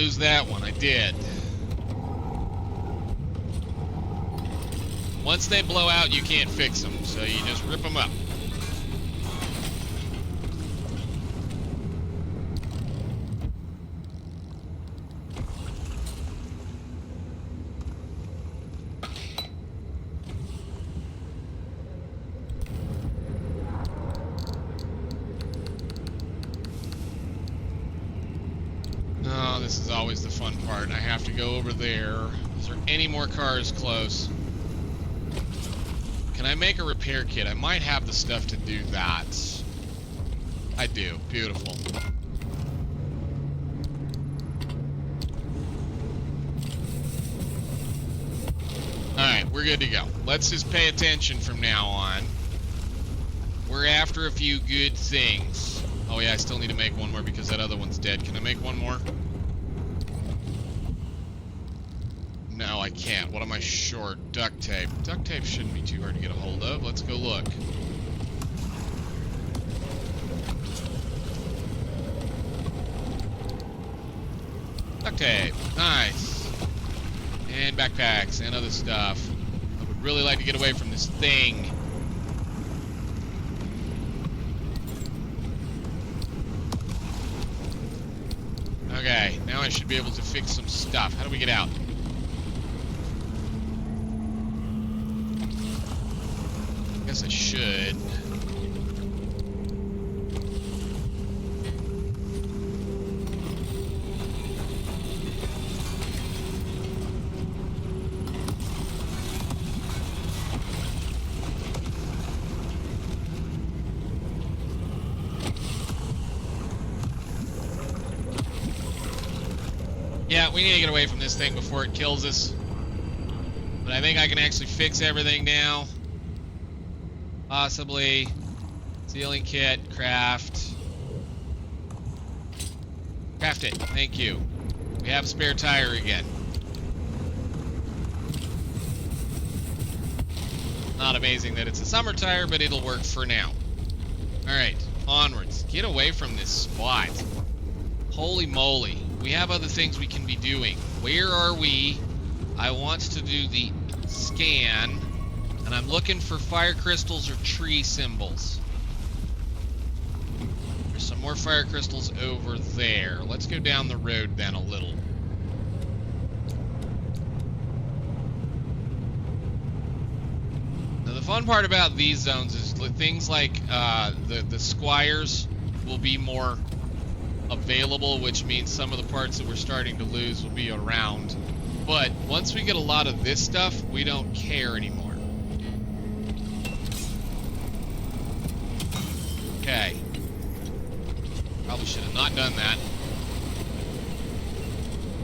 lose that one. I did. Once they blow out, you can't fix them, so you just rip them up. Oh, this is always the fun part. I have to go over there. Is there any more cars close? Can I make a repair kit? I might have the stuff to do that. I do. Beautiful. Alright, we're good to go. Let's just pay attention from now on. We're after a few good things. Oh yeah, I still need to make one more because that other one's dead. Can I make one more? No, I can't. What am I short? Duct tape. Duct tape shouldn't be too hard to get a hold of. Let's go look. Duct tape. Nice. And backpacks and other stuff. I would really like to get away from this thing. Okay, now I should be able to fix some stuff. How do we get out? I guess I should. Yeah, we need to get away from this thing before it kills us. But I think I can actually fix everything now. Possibly. Sealing kit, craft. Craft it, thank you. We have a spare tire again. Not amazing that it's a summer tire, but it'll work for now. Alright, onwards. Get away from this spot. Holy moly. We have other things we can be doing. Where are we? I want to do the scan, and I'm looking for fire crystals or tree symbols. There's some more fire crystals over there. Let's go down the road then a little. Now the fun part about these zones is things like the squires will be more available, which means some of the parts that we're starting to lose will be around. But once we get a lot of this stuff, we don't care anymore. Okay. Probably should have not done that.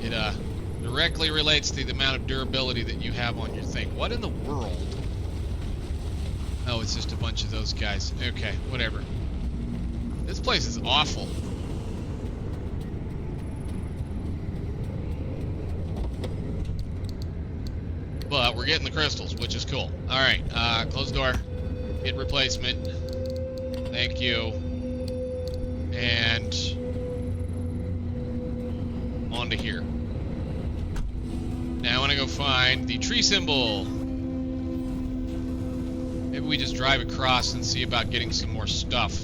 It directly relates to the amount of durability that you have on your thing. What in the world? Oh, it's just a bunch of those guys. Okay, whatever. This place is awful. But we're getting the crystals, which is cool. Alright, close the door. Hit replacement. Thank you. And on to here. Now I want to go find the tree symbol. Maybe we just drive across and see about getting some more stuff.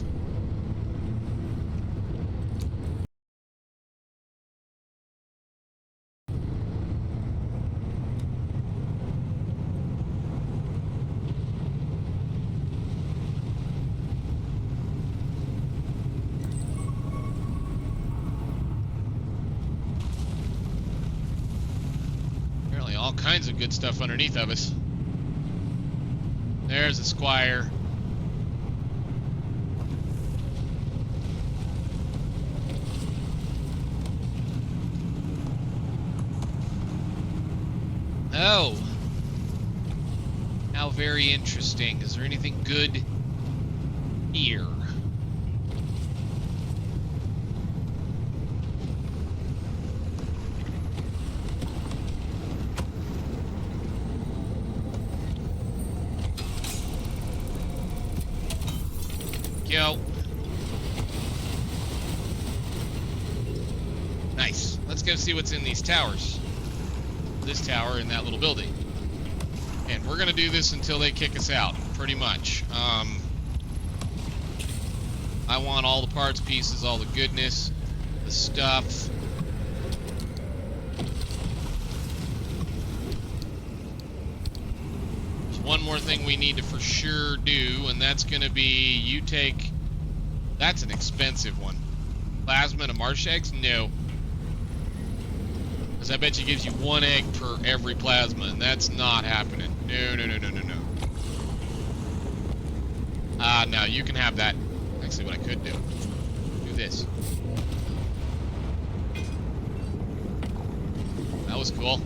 All kinds of good stuff underneath of us. There's a squire. Oh. How very interesting. Is there anything good here? Go. Nice. Let's let's go see what's in these towers. This tower in that little building. And we're gonna do this until they kick us out, pretty much. I want all the parts, pieces, all the goodness, the stuff. There's one more thing we need to for sure do, and that's gonna be you take. That's an expensive one. Plasma to marsh eggs? No. Because I bet you gives you 1 egg per every plasma, and that's not happening. No, no, no, no, no, no. No, you can have that. Actually, what I could do. Do this. That was cool.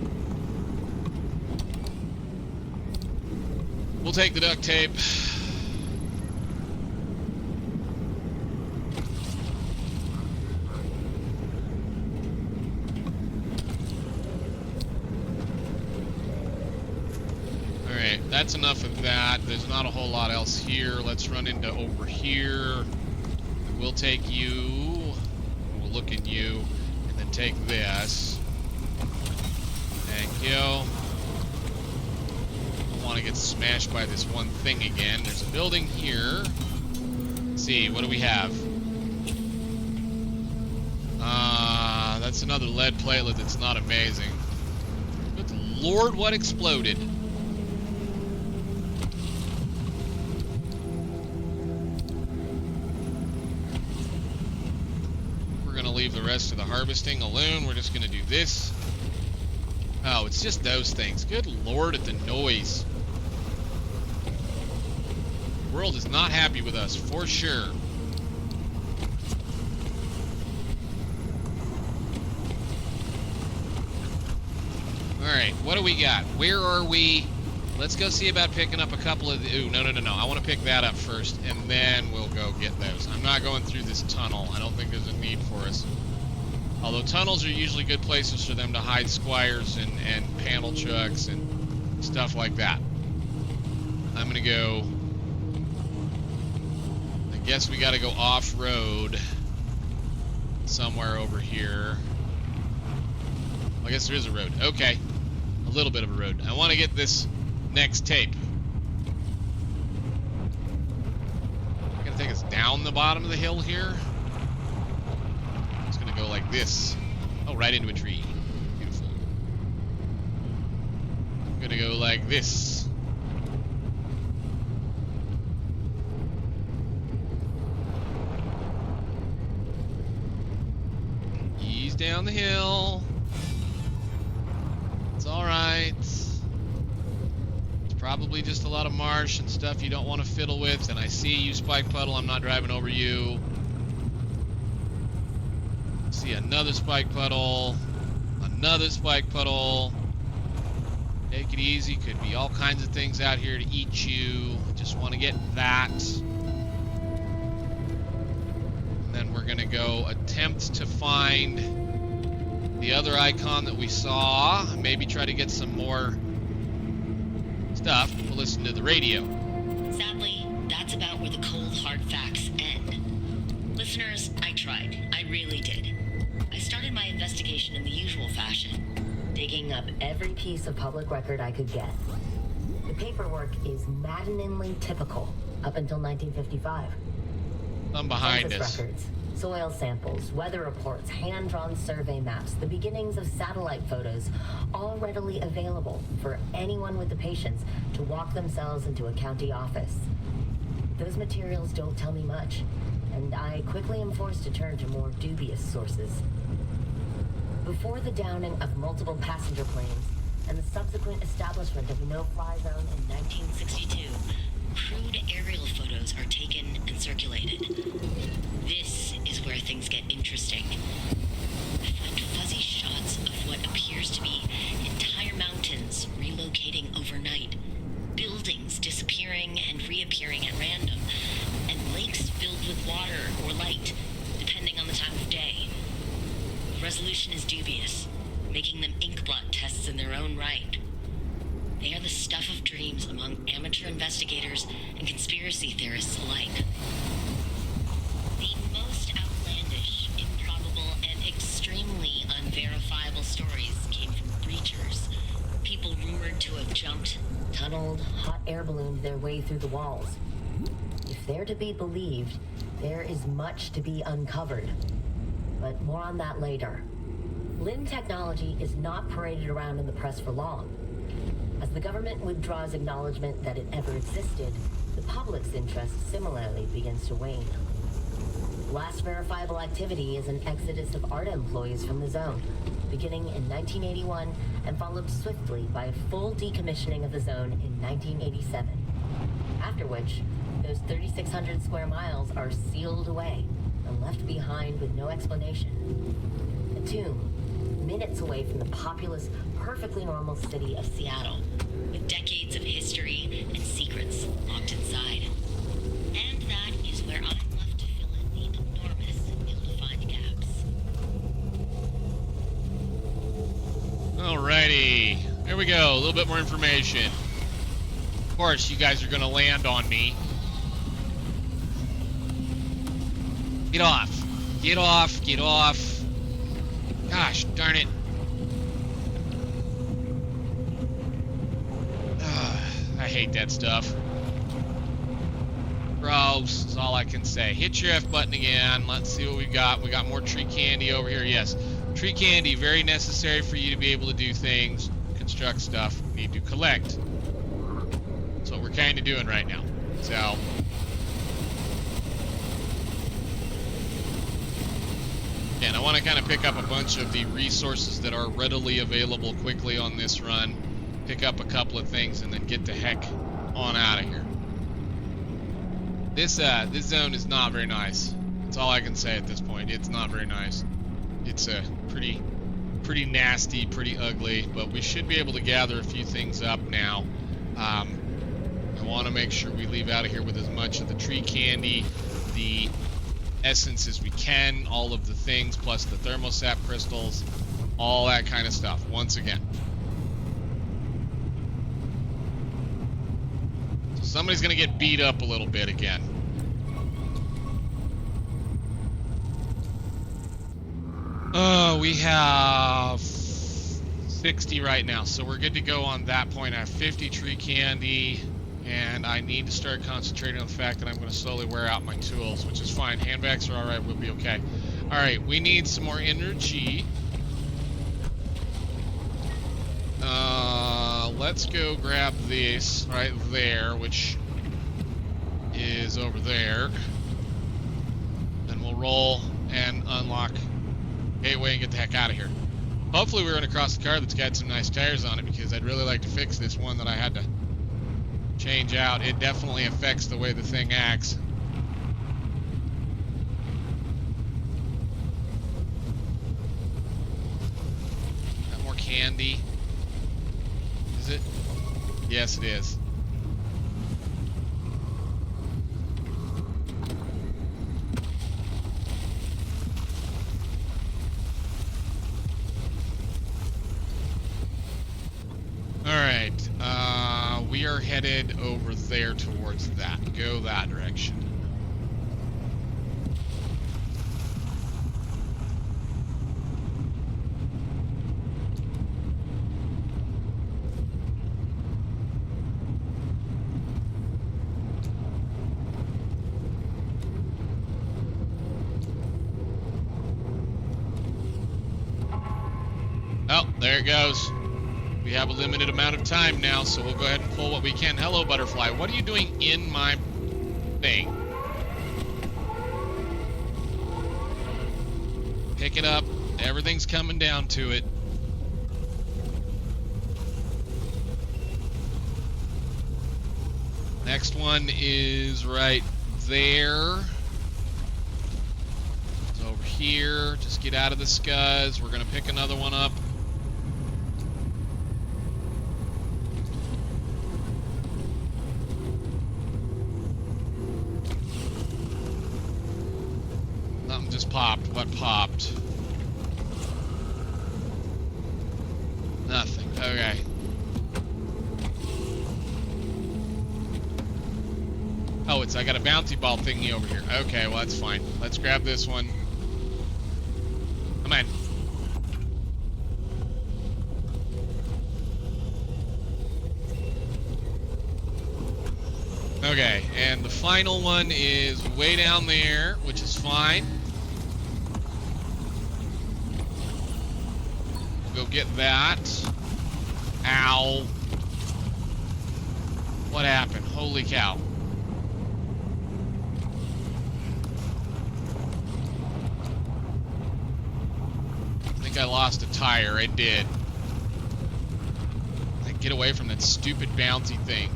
We'll take the duct tape. That's enough of that. There's not a whole lot else here. Let's run into over here. We'll take you. We'll look at you. And then take this. Thank you. I don't want to get smashed by this one thing again. There's a building here. Let's see, what do we have? That's another lead platelet that's not amazing. Good Lord, what exploded? Leave the rest of the harvesting alone. We're just gonna do this. Oh, it's just those things. Good Lord at the noise. The world is not happy with us, for sure. Alright, what do we got? Where are we? Let's go see about picking up a couple of the... Ooh, no. I want to pick that up first, and then we'll go get those. I'm not going through this tunnel. I don't think there's a need for us. Although tunnels are usually good places for them to hide squires and panel trucks and stuff like that. I'm going to go... I guess we got to go off-road somewhere over here. I guess there is a road. Okay. A little bit of a road. I want to get this... next tape. Gonna take us down the bottom of the hill here. It's gonna go like this. Oh, right into a tree. Beautiful. I'm gonna go like this. Ease down the hill. It's alright. Probably just a lot of marsh and stuff you don't want to fiddle with. And I see you, Spike Puddle. I'm not driving over you. See another Spike Puddle. Another Spike Puddle. Take it easy. Could be all kinds of things out here to eat you. Just want to get that. And then we're going to go attempt to find the other icon that we saw. Maybe try to get some more stuff. We'll listen to the radio. Sadly, that's about where the cold, hard facts end. Listeners, I tried. I really did. I started my investigation in the usual fashion, digging up every piece of public record I could get. The paperwork is maddeningly typical up until 1955. I'm behind Census us. records, soil samples, weather reports, hand-drawn survey maps, the beginnings of satellite photos, all readily available for anyone with the patience to walk themselves into a county office. Those materials don't tell me much, and I quickly am forced to turn to more dubious sources. Before the downing of multiple passenger planes and the subsequent establishment of a no-fly zone in 1962, crude aerial photos are taken and circulated. This is where things get interesting. I find fuzzy shots of what appears to be entire mountains relocating overnight, buildings disappearing and reappearing at random, and lakes filled with water or light, depending on the time of day. The resolution is dubious, making them inkblot tests in their own right. They are the stuff of dreams among amateur investigators and conspiracy theorists alike. The most outlandish, improbable, and extremely unverified stories came from breachers. People rumored to have jumped, tunneled, hot air ballooned their way through the walls. If they're to be believed, there is much to be uncovered. But more on that later. LIM technology is not paraded around in the press for long. As the government withdraws acknowledgement that it ever existed, the public's interest similarly begins to wane. Last verifiable activity is an exodus of ARDA employees from the zone, beginning in 1981 and followed swiftly by a full decommissioning of the zone in 1987. After which, those 3,600 square miles are sealed away and left behind with no explanation. A tomb, minutes away from the populous, perfectly normal city of Seattle, with decades of history and secrets locked inside. And that is where I'm left to fill in the enormous, ill-defined gaps. Alrighty. There we go. A little bit more information. Of course, you guys are going to land on me. Get off. Get off. Get off. Gosh, darn it. I hate that stuff. Gross is all I can say. Hit your F button again. Let's see what we got. We got more tree candy over here. Yes, tree candy, very necessary for you to be able to do things, construct stuff. We need to collect. That's what we're kind of doing right now. So... and I want to kind of pick up a bunch of the resources that are readily available quickly on this run, pick up a couple of things, and then get the heck on out of here. This zone is not very nice. That's all I can say at this point. It's not very nice. It's pretty nasty, pretty ugly, but we should be able to gather a few things up now. I want to make sure we leave out of here with as much of the tree candy, the essence as we can, all of the things, plus the thermosap crystals, all that kind of stuff, once again. So somebody's going to get beat up a little bit again. We have 60 right now, so we're good to go on that point. I have 50 tree candy. And I need to start concentrating on the fact that I'm going to slowly wear out my tools, which is fine. Handbags are alright, we'll be okay. Alright, we need some more energy. Let's go grab this right there, which is over there. Then we'll roll and unlock gateway and get the heck out of here. Hopefully we run across the car that's got some nice tires on it, because I'd really like to fix this one that I had to change out. It definitely affects the way the thing acts. Got more candy. Is it? Yes, it is. Alright, we are headed over there towards that. Go that direction. Oh, there it goes. We have a limited amount of time now, so we'll go ahead and pull what we can. Hello, butterfly. What are you doing in my thing? Pick it up. Everything's coming down to it. Next one is right there. It's over here. Just get out of the scuzz. We're going to pick another one up. Just popped. What popped? Nothing. Okay. Oh, I got a bouncy ball thingy over here. Okay, well that's fine. Let's grab this one. Come on. Okay, and the final one is way down there, which is fine. We'll go get that. Ow. What happened? Holy cow. I think I lost a tire. I did. Get away from that stupid bouncy thing.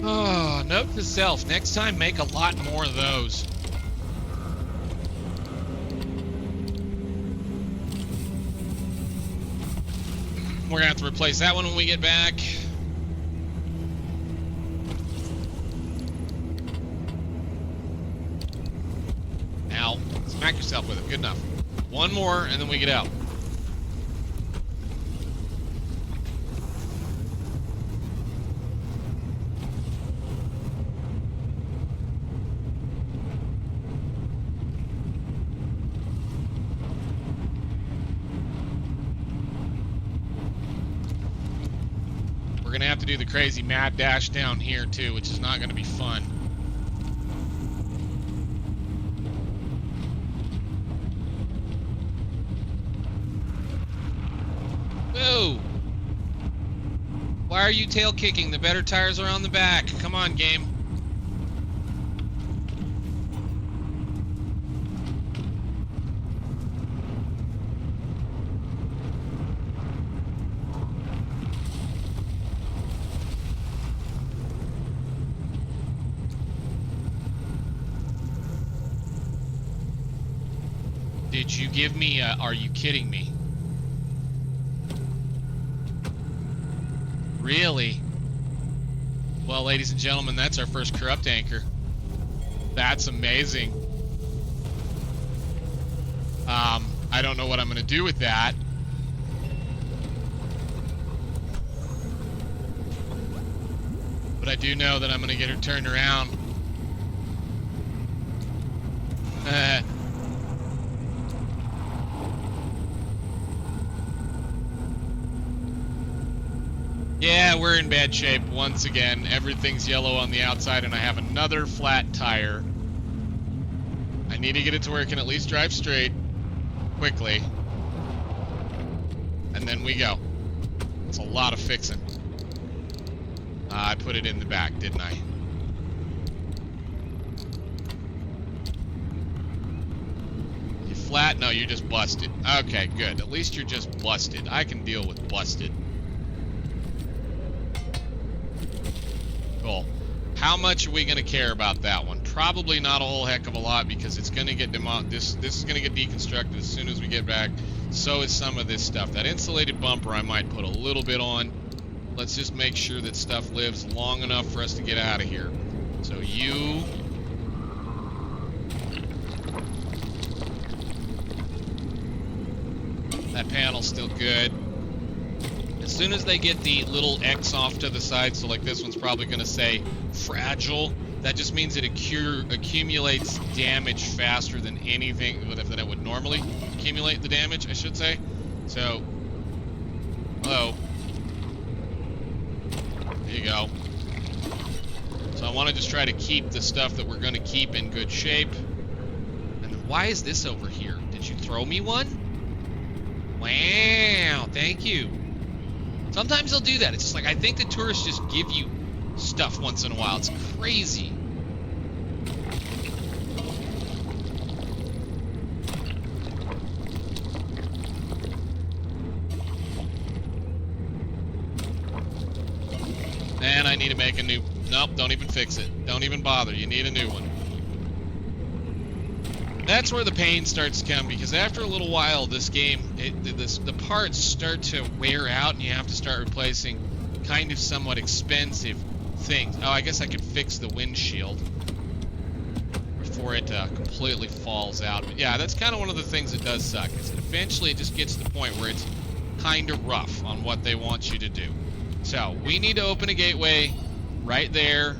Oh, note to self, next time make a lot more of those. We're gonna have to replace that one when we get back. Now, smack yourself with it. Good enough. One more, and then we get out. We're gonna have to do the crazy mad dash down here too, which is not gonna be fun. Whoa! Why are you tail kicking? The better tires are on the back. Come on, game. Did you give me a, are you kidding me? Really? Well, ladies and gentlemen, that's our first corrupt anchor. That's amazing. I don't know what I'm gonna do with that. But I do know that I'm gonna get her turned around. Yeah, we're in bad shape once again. Everything's yellow on the outside, and I have another flat tire. I need to get it to where it can at least drive straight quickly. And then we go. It's a lot of fixing. I put it in the back, didn't I? You flat? No, you're just busted. Okay, good. At least you're just busted. I can deal with busted. Cool. How much are we going to care about that one? Probably not a whole heck of a lot, because it's going to get this is going to get deconstructed as soon as we get back. So is some of this stuff. That insulated bumper I might put a little bit on. Let's just make sure that stuff lives long enough for us to get out of here. So you... That panel's still good. As soon as they get the little X off to the side, so like this one's probably going to say fragile, that just means it accumulates damage faster than anything, than it would normally accumulate the damage, I should say. So, hello. There you go. So I want to just try to keep the stuff that we're going to keep in good shape. And then why is this over here? Did you throw me one? Wow, thank you. Sometimes they'll do that. It's just like, I think the tourists just give you stuff once in a while. It's crazy. And I need to make a new... Nope, don't even fix it. Don't even bother. You need a new one. That's where the pain starts to come, because after a little while, this game, the parts start to wear out, and you have to start replacing kind of somewhat expensive things. Oh, I guess I could fix the windshield before it completely falls out. But yeah, that's kind of one of the things that does suck, is that eventually it just gets to the point where it's kind of rough on what they want you to do. So, we need to open a gateway right there.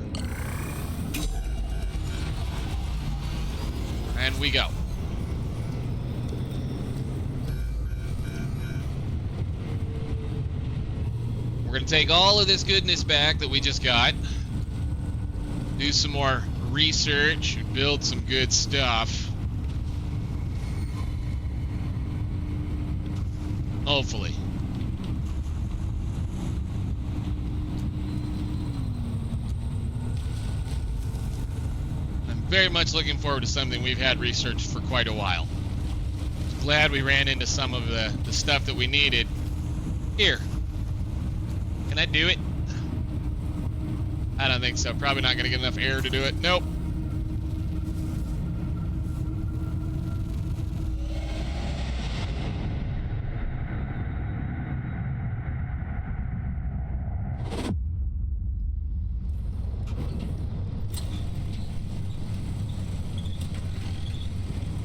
And we go. We're going to take all of this goodness back that we just got, do some more research, and build some good stuff. Hopefully. I'm very much looking forward to something we've had researched for quite a while. Glad we ran into some of the stuff that we needed. Here. Can I do it? I don't think so. Probably not going to get enough air to do it. Nope.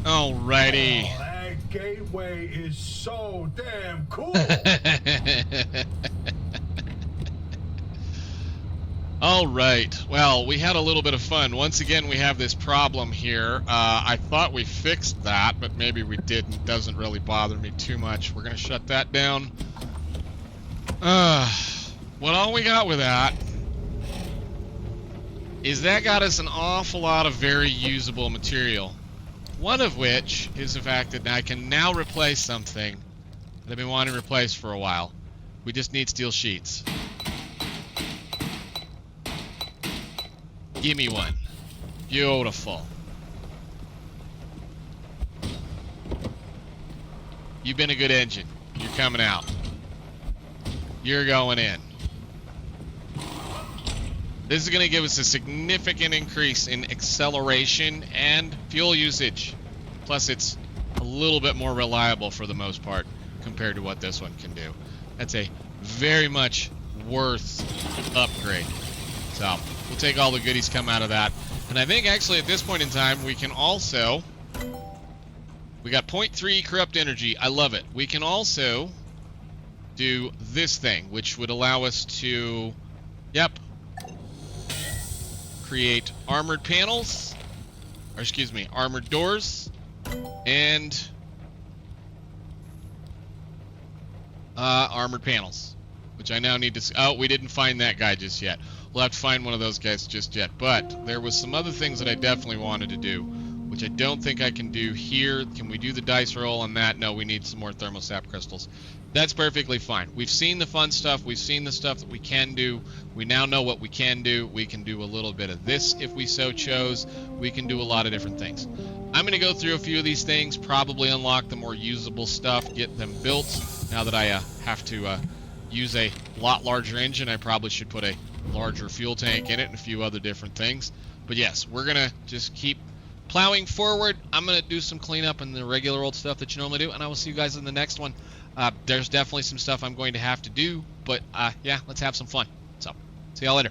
Alrighty. Oh, that gateway is so damn cool. Alright, well, we had a little bit of fun. Once again, we have this problem here. I thought we fixed that, but maybe we didn't. It doesn't really bother me too much. We're going to shut that down. What all we got with that is that got us an awful lot of very usable material. One of which is the fact that I can now replace something that I've been wanting to replace for a while. We just need steel sheets. Give me one. Beautiful. You've been a good engine. You're coming out. You're going in. This is going to give us a significant increase in acceleration and fuel usage. Plus, it's a little bit more reliable for the most part compared to what this one can do. That's a very much worth upgrade. So, we'll take all the goodies come out of that. And I think actually at this point in time, we can also... We got 0.3 corrupt energy. I love it. We can also do this thing, which would allow us to... Yep. Create armored panels, or excuse me, armored doors, and armored panels, which I now need to... Oh, we didn't find that guy just yet. We'll have to find one of those guys just yet. But there was some other things that I definitely wanted to do, which I don't think I can do here. Can we do the dice roll on that? No, we need some more thermosap crystals. That's perfectly fine. We've seen the fun stuff. We've seen the stuff that we can do. We now know what we can do. We can do a little bit of this if we so chose. We can do a lot of different things. I'm going to go through a few of these things, probably unlock the more usable stuff, get them built. Now that I have to use a lot larger engine, I probably should put a larger fuel tank in it and a few other different things. But yes, we're going to just keep plowing forward. I'm going to do some cleanup and the regular old stuff that you normally do, and I will see you guys in the next one. There's definitely some stuff I'm going to have to do, but yeah, let's have some fun. So, see y'all later.